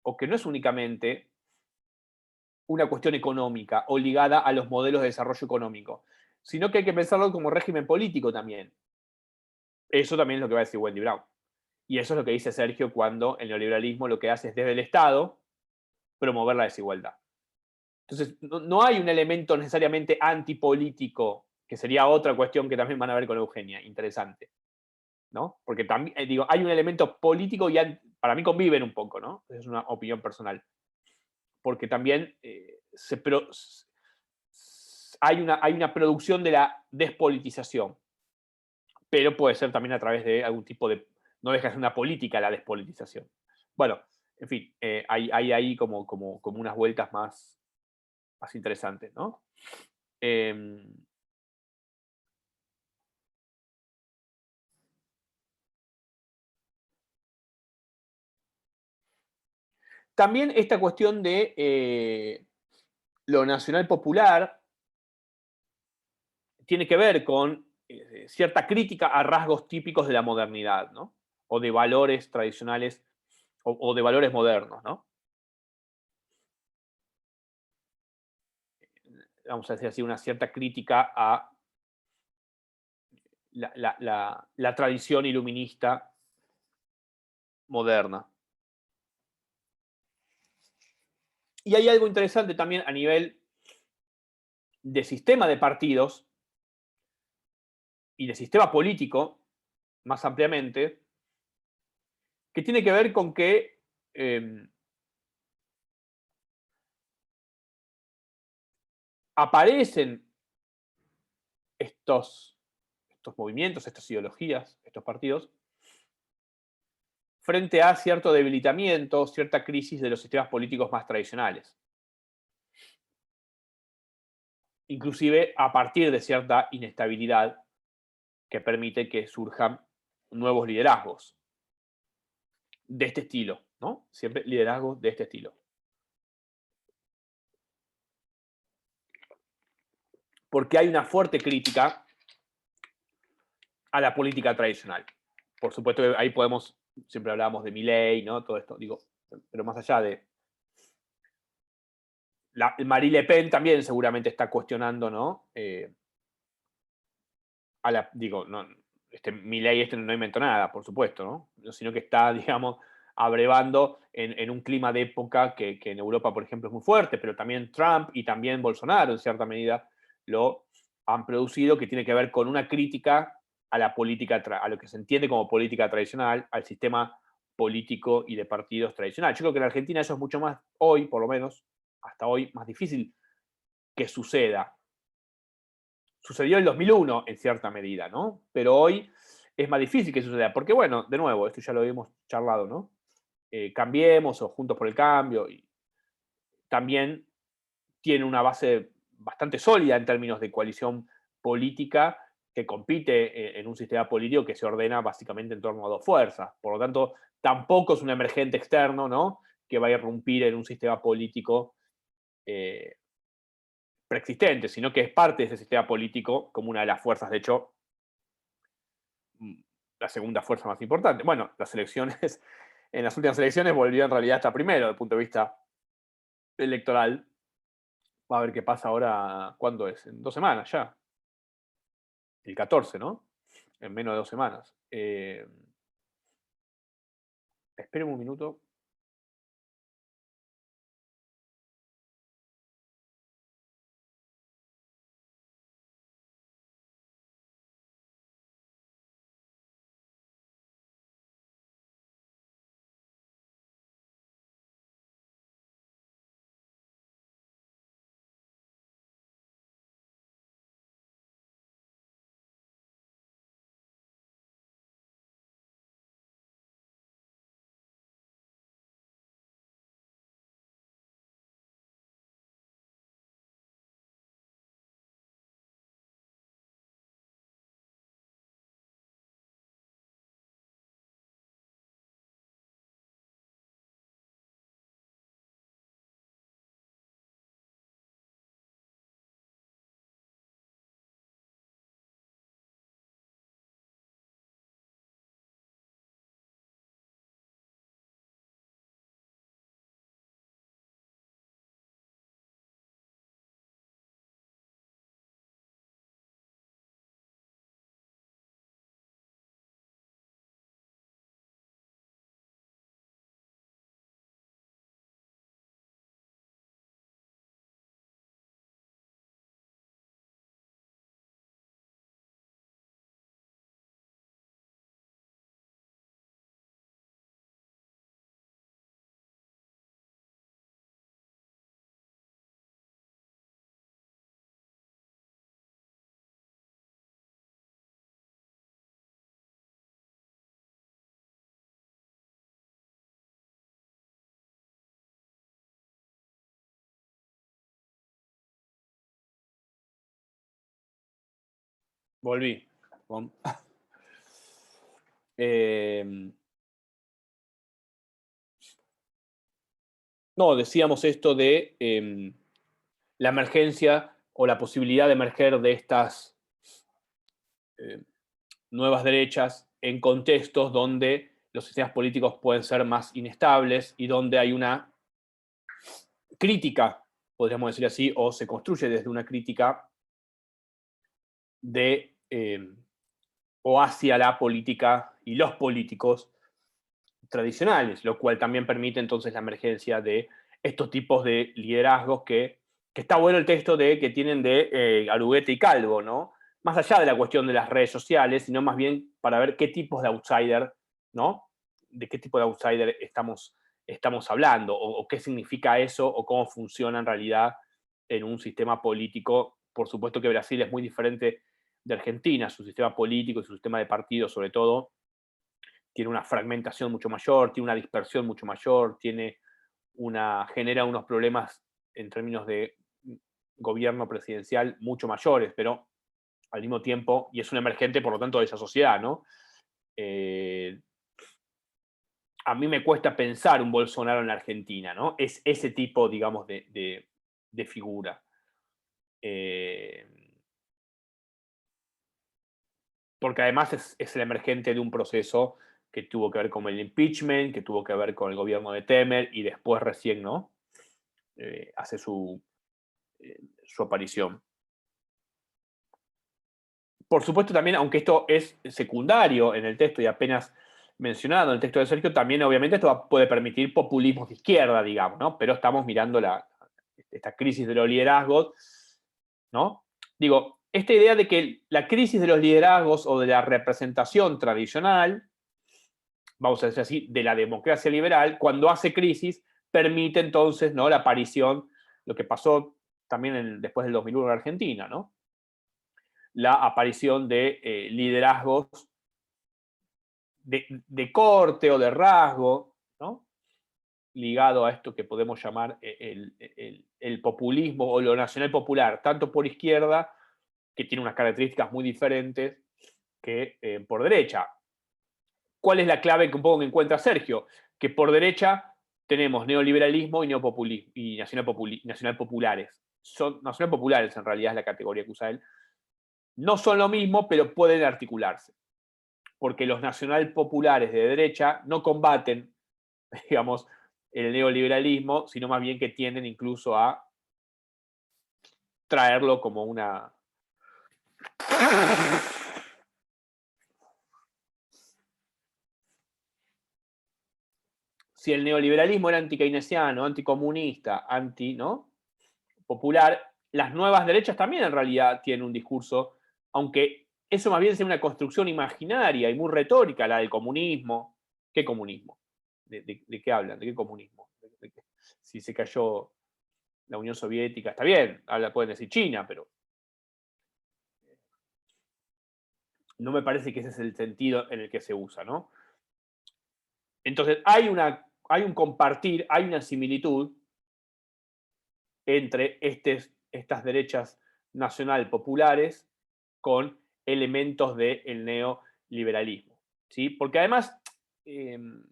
o que no es únicamente, una cuestión económica o ligada a los modelos de desarrollo económico, sino que hay que pensarlo como régimen político también. Eso también es lo que va a decir Wendy Brown. Y eso es lo que dice Sergio cuando el neoliberalismo lo que hace es desde el Estado promover la desigualdad. Entonces, no hay un elemento necesariamente antipolítico, que sería otra cuestión que también van a ver con Eugenia, interesante, ¿no? Porque también, digo, hay un elemento político y para mí conviven un poco, ¿no? Es una opinión personal. Porque también hay una producción de la despolitización, pero puede ser también a través de algún tipo de, no deja de ser una política la despolitización. Bueno, en fin, hay ahí como unas vueltas más interesantes, ¿no? También esta cuestión de lo nacional popular tiene que ver con cierta crítica a rasgos típicos de la modernidad, ¿no? O de valores tradicionales o de valores modernos, ¿no? Vamos a decir así, una cierta crítica a la tradición iluminista moderna. Y hay algo interesante también a nivel de sistema de partidos y de sistema político, más ampliamente, que tiene que ver con que aparecen estos movimientos, estas ideologías, estos partidos, frente a cierto debilitamiento, cierta crisis de los sistemas políticos más tradicionales. Inclusive a partir de cierta inestabilidad que permite que surjan nuevos liderazgos de este estilo, ¿no? Siempre liderazgos de este estilo. Porque hay una fuerte crítica a la política tradicional. Por supuesto que ahí siempre hablábamos de Milei, ¿no? Todo esto, digo, pero más allá de... Marie Le Pen también seguramente está cuestionando, ¿no? Milei no inventó nada, por supuesto, ¿no? Sino que está, digamos, abrevando en un clima de época que en Europa, por ejemplo, es muy fuerte, pero también Trump y también Bolsonaro, en cierta medida, lo han producido, que tiene que ver con una crítica a la política, a lo que se entiende como política tradicional, al sistema político y de partidos tradicional. Yo creo que en Argentina eso es mucho más, hoy, por lo menos, hasta hoy, más difícil que suceda. Sucedió en 2001 en cierta medida, ¿no? Pero hoy es más difícil que suceda, porque bueno, de nuevo, esto ya lo hemos charlado, ¿no? Cambiemos o Juntos por el Cambio, y también tiene una base bastante sólida en términos de coalición política que compite en un sistema político que se ordena básicamente en torno a dos fuerzas. Por lo tanto, tampoco es un emergente externo, ¿no? Que va a irrumpir en un sistema político preexistente, sino que es parte de ese sistema político como una de las fuerzas, de hecho, la segunda fuerza más importante. Bueno, las elecciones, en las últimas elecciones volvió en realidad hasta primero, desde el punto de vista electoral. Va a ver qué pasa ahora, ¿cuándo es? En 2 semanas ya. El 14, ¿no? En menos de 2 semanas. Esperen un minuto. Volví. No, decíamos esto de la emergencia o la posibilidad de emerger de estas nuevas derechas en contextos donde los sistemas políticos pueden ser más inestables y donde hay una crítica, podríamos decir así, o se construye desde una crítica de o hacia la política y los políticos tradicionales, lo cual también permite entonces la emergencia de estos tipos de liderazgos que está bueno el texto de que tienen de Aruguete y Calvo, ¿no? Más allá de la cuestión de las redes sociales, sino más bien para ver qué tipos de outsider, ¿no? De qué tipo de outsider estamos hablando, o qué significa eso, o cómo funciona en realidad en un sistema político. Por supuesto que Brasil es muy diferente de Argentina, su sistema político y su sistema de partidos, sobre todo, tiene una fragmentación mucho mayor, tiene una dispersión mucho mayor, genera unos problemas en términos de gobierno presidencial mucho mayores, pero al mismo tiempo, y es un emergente, por lo tanto, de esa sociedad, ¿no? A mí me cuesta pensar un Bolsonaro en la Argentina, ¿no? Es ese tipo, digamos, de figura. Porque además es el emergente de un proceso que tuvo que ver con el impeachment, que tuvo que ver con el gobierno de Temer, y después recién, ¿no? Hace su aparición. Por supuesto también, aunque esto es secundario en el texto y apenas mencionado en el texto de Sergio, también obviamente esto puede permitir populismos de izquierda, digamos, ¿no? Pero estamos mirando esta crisis de los liderazgos, ¿no? Digo, esta idea de que la crisis de los liderazgos o de la representación tradicional, vamos a decir así, de la democracia liberal, cuando hace crisis, permite entonces, ¿no?, la aparición, lo que pasó también después del 2001 en Argentina, ¿no?, la aparición de liderazgos de corte o de rasgo, ¿no?, ligado a esto que podemos llamar el populismo o lo nacional popular, tanto por izquierda, que tiene unas características muy diferentes, que por derecha. ¿Cuál es la clave que un poco que encuentra Sergio? Que por derecha tenemos neoliberalismo y neopopulismo y nacional populares. Nacional populares en realidad es la categoría que usa él. No son lo mismo, pero pueden articularse. Porque los nacional populares de derecha no combaten, digamos, el neoliberalismo, sino más bien que tienden incluso a traerlo como una... Si el neoliberalismo era anti-keynesiano, anticomunista, ¿no?, popular, las nuevas derechas también en realidad tienen un discurso, aunque eso más bien sea una construcción imaginaria y muy retórica, la del comunismo. ¿Qué comunismo? ¿De qué hablan? ¿De qué comunismo? Si se cayó la Unión Soviética, está bien, pueden decir China, pero no me parece que ese es el sentido en el que se usa, ¿no? Entonces, hay un compartir, hay una similitud entre estas derechas nacional populares con elementos del neoliberalismo, ¿sí? Porque además el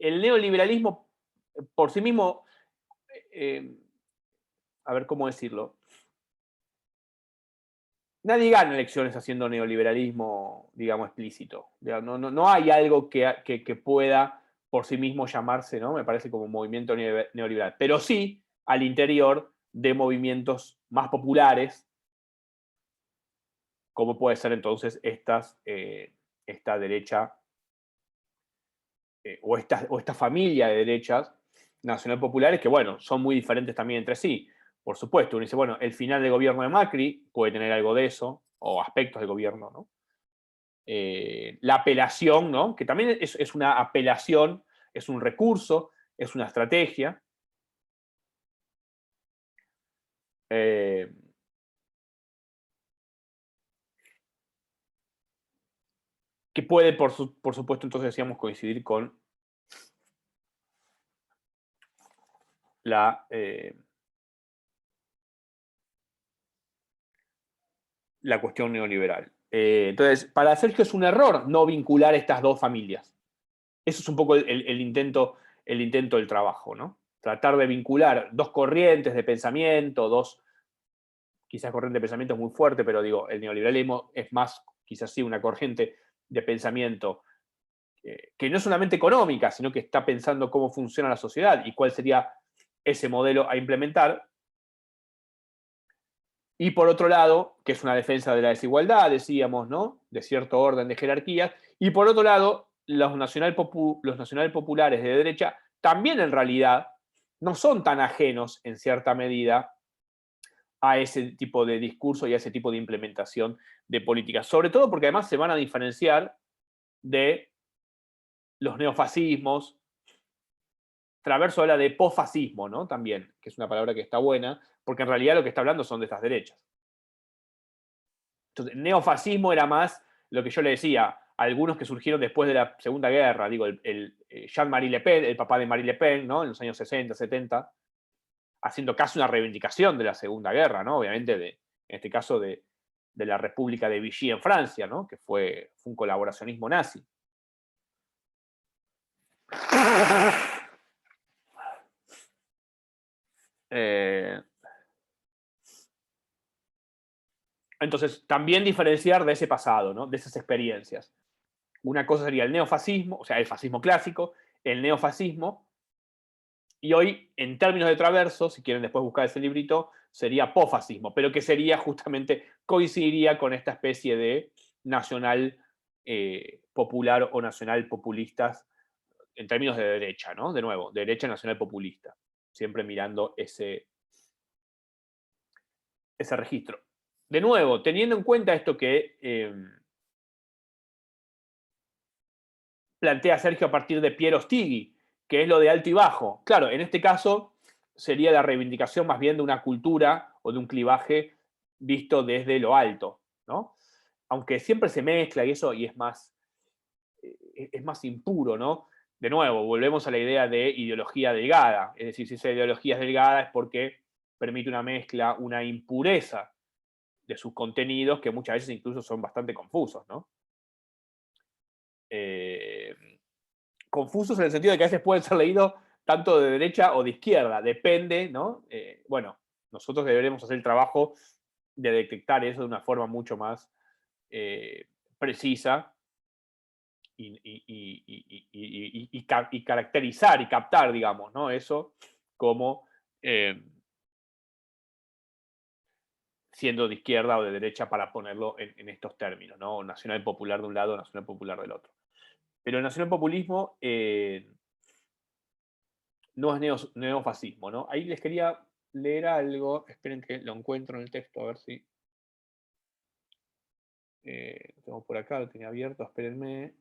neoliberalismo por sí mismo, a ver cómo decirlo, nadie gana elecciones haciendo neoliberalismo, digamos, explícito. No hay algo que pueda por sí mismo llamarse, ¿no?, me parece, como movimiento neoliberal. Pero sí al interior de movimientos más populares, como puede ser entonces esta derecha o esta familia de derechas nacional populares que, bueno, son muy diferentes también entre sí. Por supuesto, uno dice, bueno, el final del gobierno de Macri puede tener algo de eso, o aspectos del gobierno, ¿no? La apelación, ¿no?, que también es una apelación, es un recurso, es una estrategia. Que puede, por supuesto, entonces decíamos, coincidir con la cuestión neoliberal. Entonces, para Sergio es un error no vincular estas dos familias. Eso es un poco el intento del trabajo, ¿no? Tratar de vincular dos corrientes de pensamiento, quizás corriente de pensamiento es muy fuerte, pero digo, el neoliberalismo es más, quizás sí, una corriente de pensamiento que no es solamente económica, sino que está pensando cómo funciona la sociedad y cuál sería ese modelo a implementar. Y por otro lado, que es una defensa de la desigualdad, decíamos, ¿no?, de cierto orden de jerarquías. Y por otro lado, los nacional populares de derecha también en realidad no son tan ajenos en cierta medida a ese tipo de discurso y a ese tipo de implementación de políticas. Sobre todo porque además se van a diferenciar de los neofascismos. Traverso habla de posfascismo, ¿no?, también, que es una palabra que está buena, porque en realidad lo que está hablando son de estas derechas. Entonces, neofascismo era más lo que yo le decía, algunos que surgieron después de la Segunda Guerra, digo, Jean-Marie Le Pen, el papá de Marie Le Pen, ¿no?, en los años 60, 70, haciendo casi una reivindicación de la Segunda Guerra, ¿no?, obviamente, en este caso de la República de Vichy en Francia, ¿no?, que fue un colaboracionismo nazi. Entonces, también diferenciar de ese pasado, ¿no?, de esas experiencias. Una cosa sería el neofascismo, o sea, el fascismo clásico, el neofascismo, y hoy, en términos de Traverso, si quieren después buscar ese librito, sería posfascismo, pero que sería justamente, coincidiría con esta especie de nacional popular o nacional populistas en términos de derecha, ¿no? De nuevo, derecha nacional populista, siempre mirando ese ese registro. De nuevo, teniendo en cuenta esto que plantea Sergio a partir de Piero Stighi, que es lo de alto y bajo. Claro, en este caso sería la reivindicación más bien de una cultura o de un clivaje visto desde lo alto, ¿no? Aunque siempre se mezcla y eso, y es más impuro, ¿no? De nuevo, volvemos a la idea de ideología delgada. Es decir, si esa ideología es delgada es porque permite una mezcla, una impureza de sus contenidos que muchas veces incluso son bastante confusos, ¿no? Confusos en el sentido de que a veces pueden ser leídos tanto de derecha o de izquierda, depende, ¿no? Bueno, nosotros deberemos hacer el trabajo de detectar eso de una forma mucho más precisa y caracterizar y captar, digamos, ¿no? Eso como siendo de izquierda o de derecha para ponerlo en estos términos, ¿no? Nacional popular de un lado, nacional popular del otro. Pero el nacionalpopulismo no es neofascismo, ¿no? Ahí les quería leer algo, esperen que lo encuentro en el texto, a ver si... lo tengo por acá, lo tenía abierto, espérenme.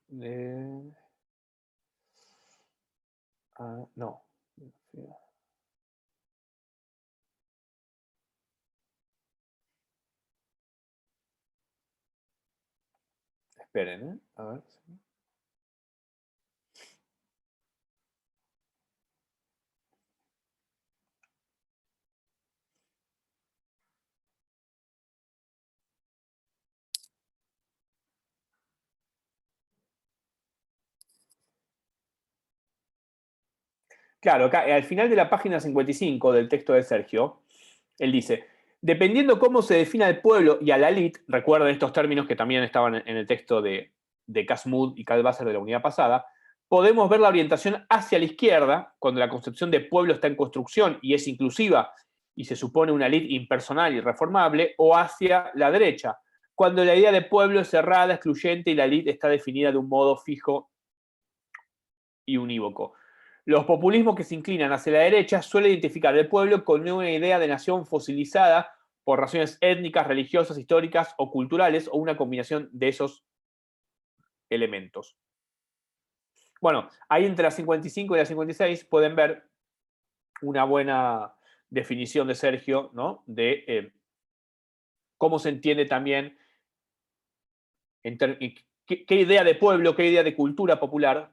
No. Esperen, a ver. Claro, acá al final de la página 55 del texto de Sergio, él dice, dependiendo cómo se defina el pueblo y a la élite, recuerden estos términos que también estaban en el texto de Casmud y Kalbasser de la unidad pasada, podemos ver la orientación hacia la izquierda, cuando la concepción de pueblo está en construcción y es inclusiva y se supone una élite impersonal y reformable, o hacia la derecha, cuando la idea de pueblo es cerrada, excluyente y la élite está definida de un modo fijo y unívoco. Los populismos que se inclinan hacia la derecha suelen identificar al pueblo con una idea de nación fosilizada por razones étnicas, religiosas, históricas o culturales, o una combinación de esos elementos. Bueno, ahí entre la 55 y la 56 pueden ver una buena definición de Sergio, ¿no? De cómo se entiende también qué idea de pueblo, qué idea de cultura popular,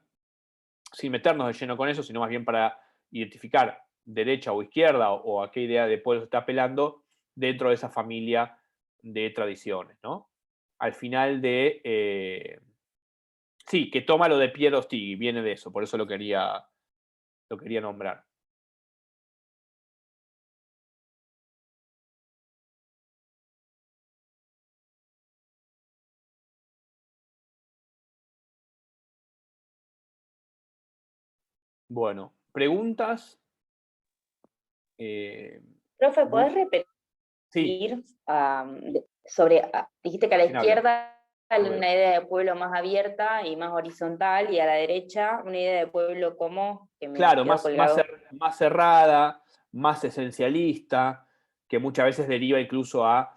sin meternos de lleno con eso, sino más bien para identificar derecha o izquierda o a qué idea de pueblo se está apelando dentro de esa familia de tradiciones, ¿no? Al final de... sí, que toma lo de Piero Stighi, viene de eso, por eso lo quería nombrar. Bueno, preguntas. Profe, ¿podés Sí, repetir sobre, dijiste que a la ¿quién habla? izquierda A ver. una idea de pueblo más abierta y más horizontal, y a la derecha una idea de pueblo como que me Claro, quedó colgado. más cerrada, más esencialista, que muchas veces deriva incluso a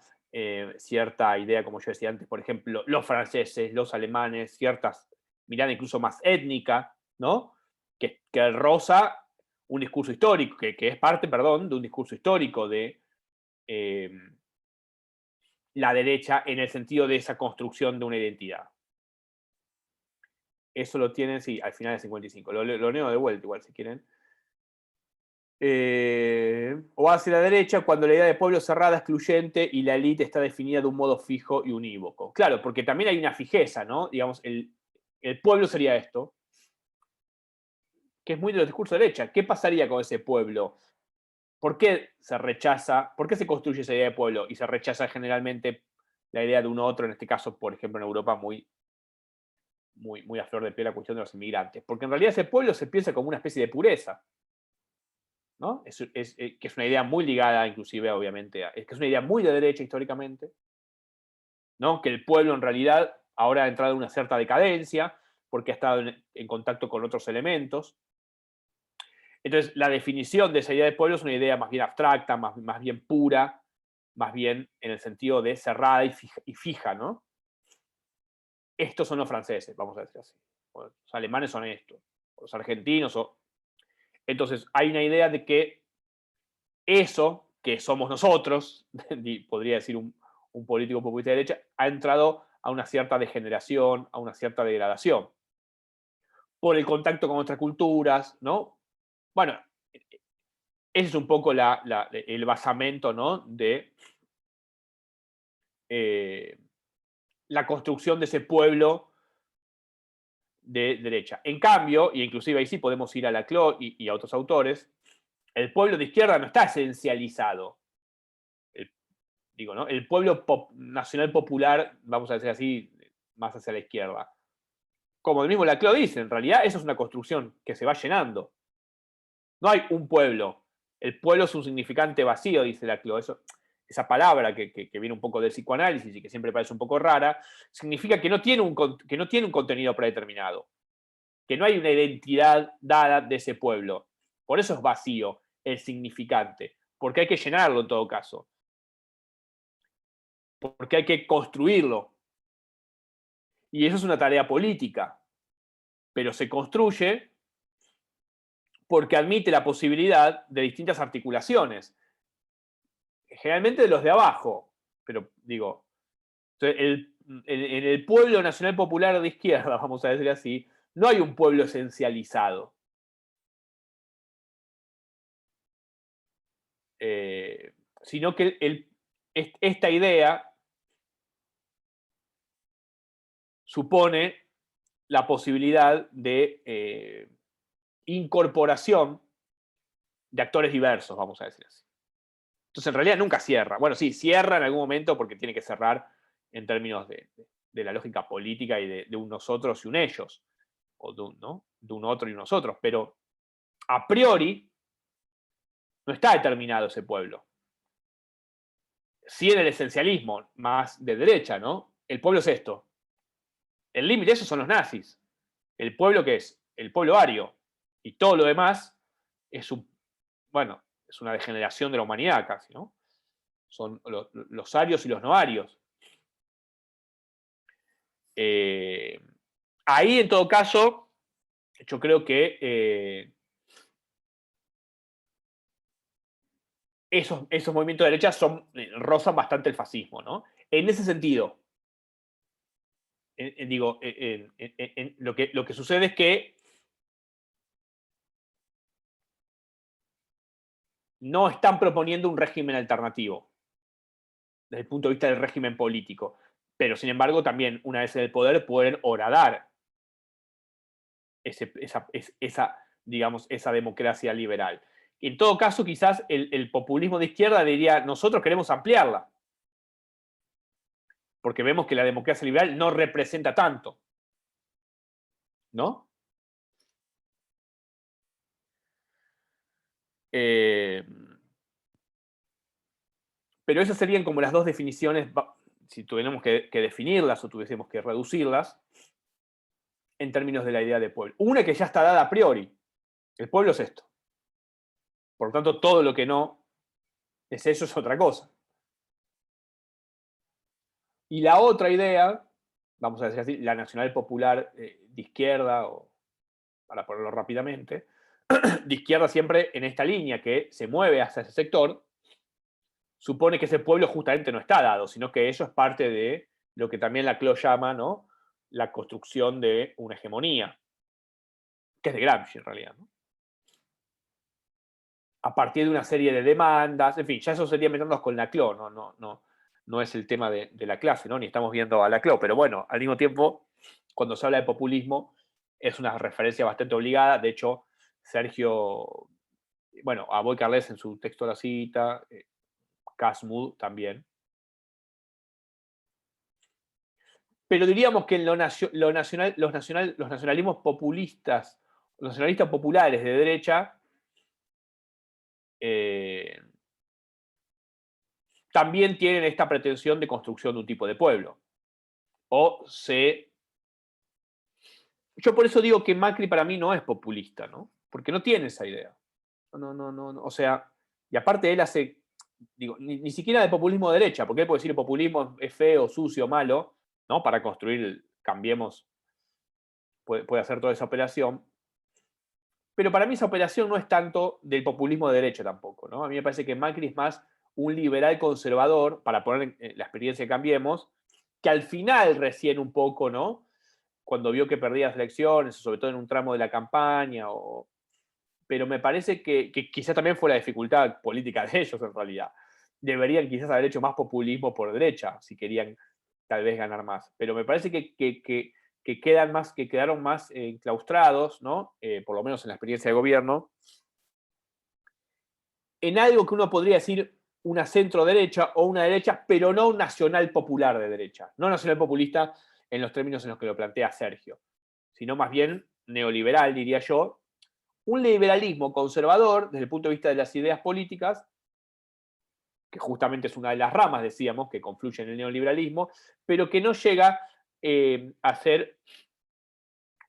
cierta idea, como yo decía antes, por ejemplo, los franceses, los alemanes, ciertas miradas incluso más étnica, ¿no? Que roza un discurso histórico, que es parte, perdón, de un discurso histórico de la derecha en el sentido de esa construcción de una identidad. Eso lo tienen, sí, al final del 55. Lo leo de vuelta, igual, si quieren. O hacia la derecha, cuando la idea de pueblo es cerrada, excluyente y la élite está definida de un modo fijo y unívoco. Claro, porque también hay una fijeza, ¿no? Digamos, el pueblo sería esto, que es muy de los discursos de derecha. ¿Qué pasaría con ese pueblo? ¿Por qué se rechaza, por qué se construye esa idea de pueblo y se rechaza generalmente la idea de un otro, en este caso, por ejemplo, en Europa, muy a flor de piel la cuestión de los inmigrantes? Porque en realidad ese pueblo se piensa como una especie de pureza, ¿no? Que es una idea muy ligada, inclusive, obviamente, que es una idea muy de derecha históricamente, ¿no? Que el pueblo en realidad ahora ha entrado en una cierta decadencia porque ha estado en contacto con otros elementos. Entonces, la definición de esa idea de pueblo es una idea más bien abstracta, más bien pura, más bien en el sentido de cerrada y fija, ¿no? Estos son los franceses, vamos a decir así. Los alemanes son estos, los argentinos. Entonces, hay una idea de que eso, que somos nosotros, podría decir un político populista de derecha, ha entrado a una cierta degeneración, a una cierta degradación. Por el contacto con otras culturas, ¿no? Bueno, ese es un poco el basamento, ¿no? De la construcción de ese pueblo de derecha. En cambio, y inclusive ahí sí podemos ir a Laclau y a otros autores, el pueblo de izquierda no está esencializado. Digo, ¿no? El pueblo nacional popular, vamos a decir así, más hacia la izquierda. Como el mismo Laclau dice, en realidad eso es una construcción que se va llenando. No hay un pueblo. El pueblo es un significante vacío, dice Laclau. Esa palabra que viene un poco del psicoanálisis y que siempre parece un poco rara, significa que no tiene un contenido predeterminado, que no hay una identidad dada de ese pueblo. Por eso es vacío el significante, porque hay que llenarlo en todo caso, porque hay que construirlo. Y eso es una tarea política, pero se construye porque admite la posibilidad de distintas articulaciones, generalmente de los de abajo, pero digo, en el pueblo nacional popular de izquierda, vamos a decir así, no hay un pueblo esencializado. Sino que esta idea supone la posibilidad de incorporación de actores diversos, vamos a decir así. Entonces, en realidad nunca cierra. Bueno, sí, cierra en algún momento porque tiene que cerrar en términos de la lógica política y de un nosotros y un ellos, o de un otro y un nosotros, pero a priori no está determinado ese pueblo. Sí en el esencialismo más de derecha, ¿no? El pueblo es esto. El límite de eso son los nazis. El pueblo, ¿qué es? El pueblo ario. Y todo lo demás es es una degeneración de la humanidad casi, ¿no? Son los arios y los no arios. Ahí, en todo caso, yo creo que esos movimientos de derecha rozan bastante el fascismo, ¿no? En ese sentido, digo, lo que sucede es que no están proponiendo un régimen alternativo desde el punto de vista del régimen político, pero sin embargo también una vez en el poder pueden horadar digamos, esa democracia liberal. En todo caso, quizás el populismo de izquierda diría, nosotros queremos ampliarla, porque vemos que la democracia liberal no representa tanto, ¿no? Pero esas serían como las dos definiciones, si tuviéramos que definirlas o tuviésemos que reducirlas, en términos de la idea de pueblo. Una que ya está dada a priori. El pueblo es esto. Por lo tanto, todo lo que no es eso es otra cosa. Y la otra idea, vamos a decir así, la nacional popular de izquierda, o para ponerlo rápidamente, de izquierda siempre en esta línea que se mueve hacia ese sector, supone que ese pueblo justamente no está dado, sino que eso es parte de lo que también Laclau llama, ¿no?, la construcción de una hegemonía, que es de Gramsci en realidad, ¿no? A partir de una serie de demandas, en fin, ya eso sería meternos con Laclau, no es el tema de la clase, ¿no? Ni estamos viendo a Laclau, pero bueno, al mismo tiempo, cuando se habla de populismo, es una referencia bastante obligada. De hecho, Sergio, bueno, a Boy Carles en su texto la cita, Casmud también. Pero diríamos que en los nacionalismos populistas, los nacionalistas populares de derecha, también tienen esta pretensión de construcción de un tipo de pueblo. Yo por eso digo que Macri para mí no es populista, ¿no? Porque no tiene esa idea. No. O sea, y aparte él hace digo, ni siquiera de populismo de derecha, porque él puede decir el populismo es feo, sucio, malo, ¿no? Para construir, Cambiemos, puede hacer toda esa operación. Pero para mí esa operación no es tanto del populismo de derecha tampoco, ¿no? A mí me parece que Macri es más un liberal conservador, para poner la experiencia de Cambiemos, que al final recién un poco, ¿no? Cuando vio que perdía las elecciones, sobre todo en un tramo de la campaña, pero me parece que quizás también fue la dificultad política de ellos en realidad. Deberían quizás haber hecho más populismo por derecha, si querían tal vez ganar más. Pero me parece que quedaron más enclaustrados, ¿no? Por lo menos en la experiencia de gobierno, en algo que uno podría decir una centro derecha o una derecha, pero no un nacional popular de derecha, no nacional populista en los términos en los que lo plantea Sergio, sino más bien neoliberal, diría yo, un liberalismo conservador desde el punto de vista de las ideas políticas, que justamente es una de las ramas, decíamos, que confluyen en el neoliberalismo, pero que no llega a ser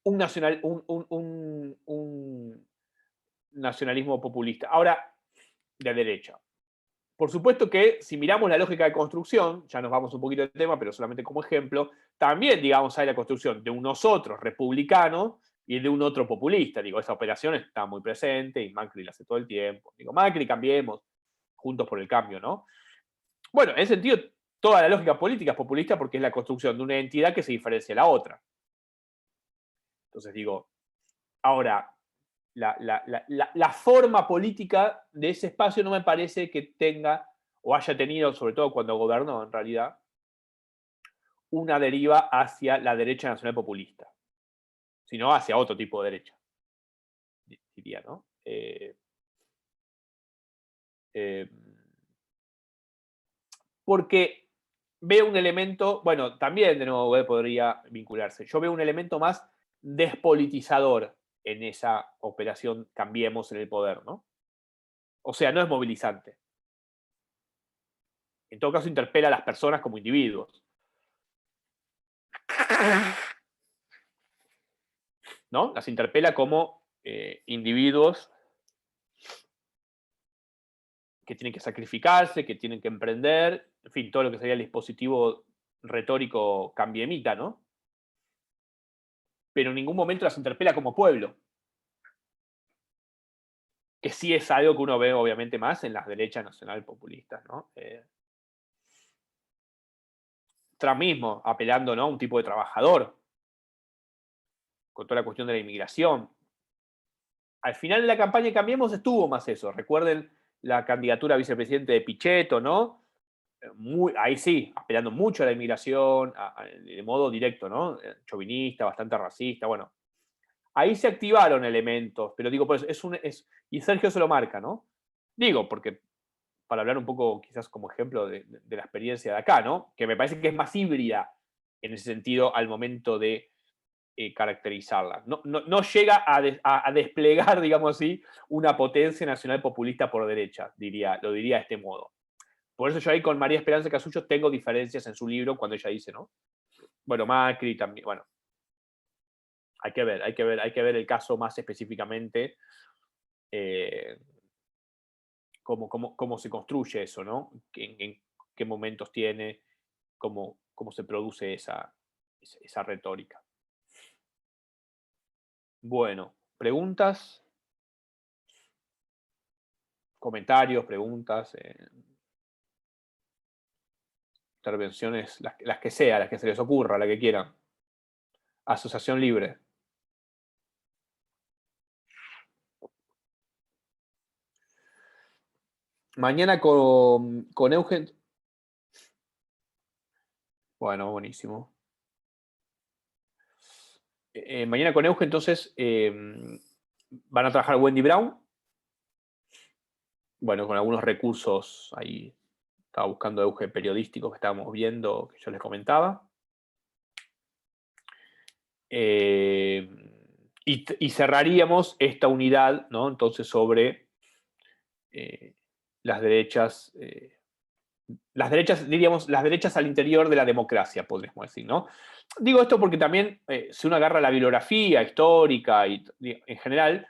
un nacionalismo populista. Ahora, de derecha. Por supuesto que si miramos la lógica de construcción, ya nos vamos un poquito del tema, pero solamente como ejemplo, también, digamos, hay la construcción de un nosotros republicano y de un otro populista. Digo, esa operación está muy presente y Macri la hace todo el tiempo. Digo, Macri, Cambiemos, Juntos por el Cambio, ¿no? Bueno, en ese sentido, toda la lógica política es populista porque es la construcción de una entidad que se diferencia de la otra. Entonces digo, ahora, la forma política de ese espacio no me parece que tenga, o haya tenido, sobre todo cuando gobernó en realidad, una deriva hacia la derecha nacional populista, sino hacia otro tipo de derecha, diría, ¿no? Porque veo un elemento, bueno, también de nuevo podría vincularse, yo veo un elemento más despolitizador en esa operación Cambiemos en el poder, ¿no? O sea, no es movilizante. En todo caso, interpela a las personas como individuos. ¿No? Las interpela como individuos que tienen que sacrificarse, que tienen que emprender, en fin, todo lo que sería el dispositivo retórico cambiemita, ¿no? Pero en ningún momento las interpela como pueblo. Que sí es algo que uno ve obviamente más en las derechas nacional populistas, ¿no? Trump mismo apelando, ¿no?, a un tipo de trabajador, con toda la cuestión de la inmigración. Al final de la campaña de Cambiemos estuvo más eso. Recuerden la candidatura a vicepresidente de Pichetto, ¿no? Ahí sí, apelando mucho a la inmigración, de modo directo, ¿no? Chauvinista, bastante racista, bueno. Ahí se activaron elementos, pero digo, pues y Sergio se lo marca, ¿no? Digo, porque para hablar un poco quizás como ejemplo de la experiencia de acá, ¿no? Que me parece que es más híbrida en ese sentido al momento de caracterizarla. No llega a desplegar, digamos así, una potencia nacional populista por derecha, lo diría de este modo. Por eso yo ahí con María Esperanza Casullo tengo diferencias en su libro cuando ella dice, ¿no? Bueno, Macri también, bueno. Hay que ver el caso más específicamente, cómo se construye eso, ¿no? En qué momentos tiene, cómo se produce esa retórica. Bueno, preguntas, comentarios, preguntas, intervenciones, las que sea, las que se les ocurra, la que quieran. Asociación libre. Mañana con Eugen. Bueno, buenísimo. Mañana con Eugen, entonces, van a trabajar Wendy Brown. Bueno, con algunos recursos ahí. Estaba buscando Eugen periodísticos que estábamos viendo, que yo les comentaba. Y cerraríamos esta unidad, ¿no? Entonces, sobre las derechas, diríamos, las derechas al interior de la democracia, podríamos decir, ¿no? Digo esto porque también, si uno agarra la bibliografía histórica y en general,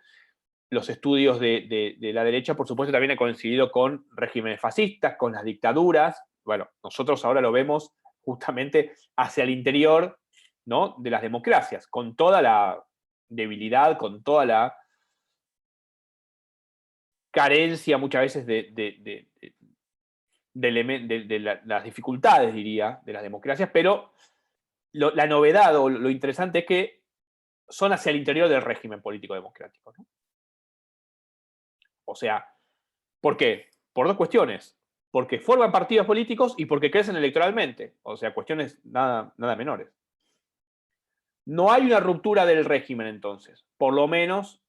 los estudios de la derecha, por supuesto, también han coincidido con regímenes fascistas, con las dictaduras. Bueno, nosotros ahora lo vemos justamente hacia el interior, ¿no?, de las democracias, con toda la debilidad, con toda la carencia muchas veces de las dificultades, diría, de las democracias, pero la novedad o lo interesante es que son hacia el interior del régimen político democrático, ¿no? O sea, ¿por qué? Por dos cuestiones. Porque forman partidos políticos y porque crecen electoralmente. O sea, cuestiones nada menores. No hay una ruptura del régimen entonces. Por lo menos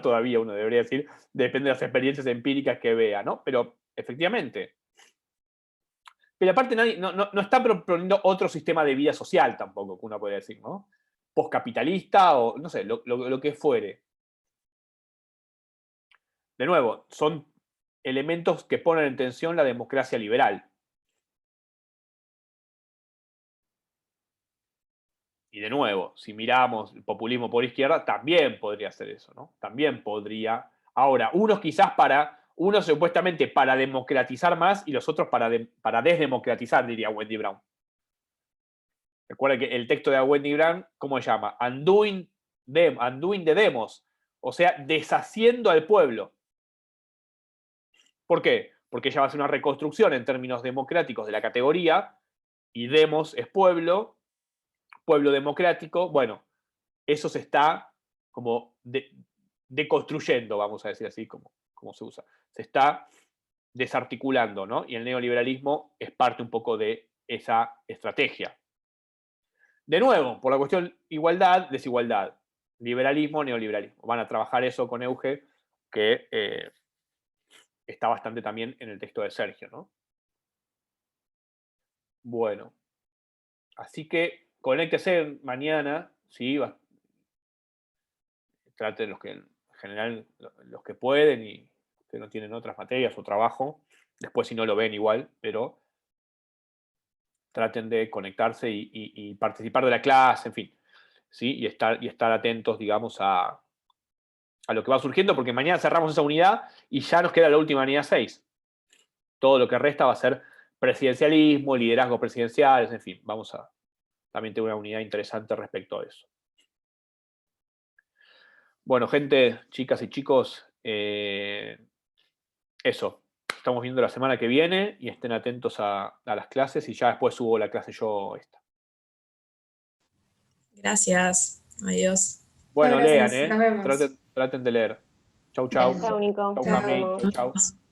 todavía uno debería decir, depende de las experiencias empíricas que vea, ¿no? Pero efectivamente. Pero aparte no está proponiendo otro sistema de vida social tampoco, que uno puede decir, ¿no? Postcapitalista o no sé, lo que fuere. De nuevo, son elementos que ponen en tensión la democracia liberal. Y de nuevo, si miramos el populismo por izquierda, también podría ser eso, ¿no? También podría. Ahora, unos supuestamente para democratizar más y los otros para desdemocratizar, diría Wendy Brown. Recuerden que el texto de Wendy Brown, ¿cómo se llama? Undoing the demos, o sea, deshaciendo al pueblo. ¿Por qué? Porque ella va a hacer una reconstrucción en términos democráticos de la categoría, y demos es pueblo democrático. Bueno, eso se está como deconstruyendo, vamos a decir así, como se usa. Se está desarticulando, ¿no? Y el neoliberalismo es parte un poco de esa estrategia. De nuevo, por la cuestión igualdad, desigualdad. Liberalismo, neoliberalismo. Van a trabajar eso con Euge, que está bastante también en el texto de Sergio, ¿no? Bueno. Así que conéctese mañana, ¿sí? Traten los que, en general, los que pueden y que no tienen otras materias o trabajo. Después si no lo ven igual, pero traten de conectarse y participar de la clase, en fin, ¿sí? Y estar atentos, digamos, a lo que va surgiendo, porque mañana cerramos esa unidad y ya nos queda la última unidad 6. Todo lo que resta va a ser presidencialismo, liderazgos presidenciales, en fin, vamos a también tener una unidad interesante respecto a eso. Bueno, gente, chicas y chicos, eso. Estamos viendo la semana que viene y estén atentos a las clases y ya después subo la clase yo esta. Gracias. Adiós. Bueno, Gracias. lean, Nos vemos. Traten de leer. Chau, chau. Gracias. Chao, Nico. Chau, Chao. Cami. Chau, chau. Chao.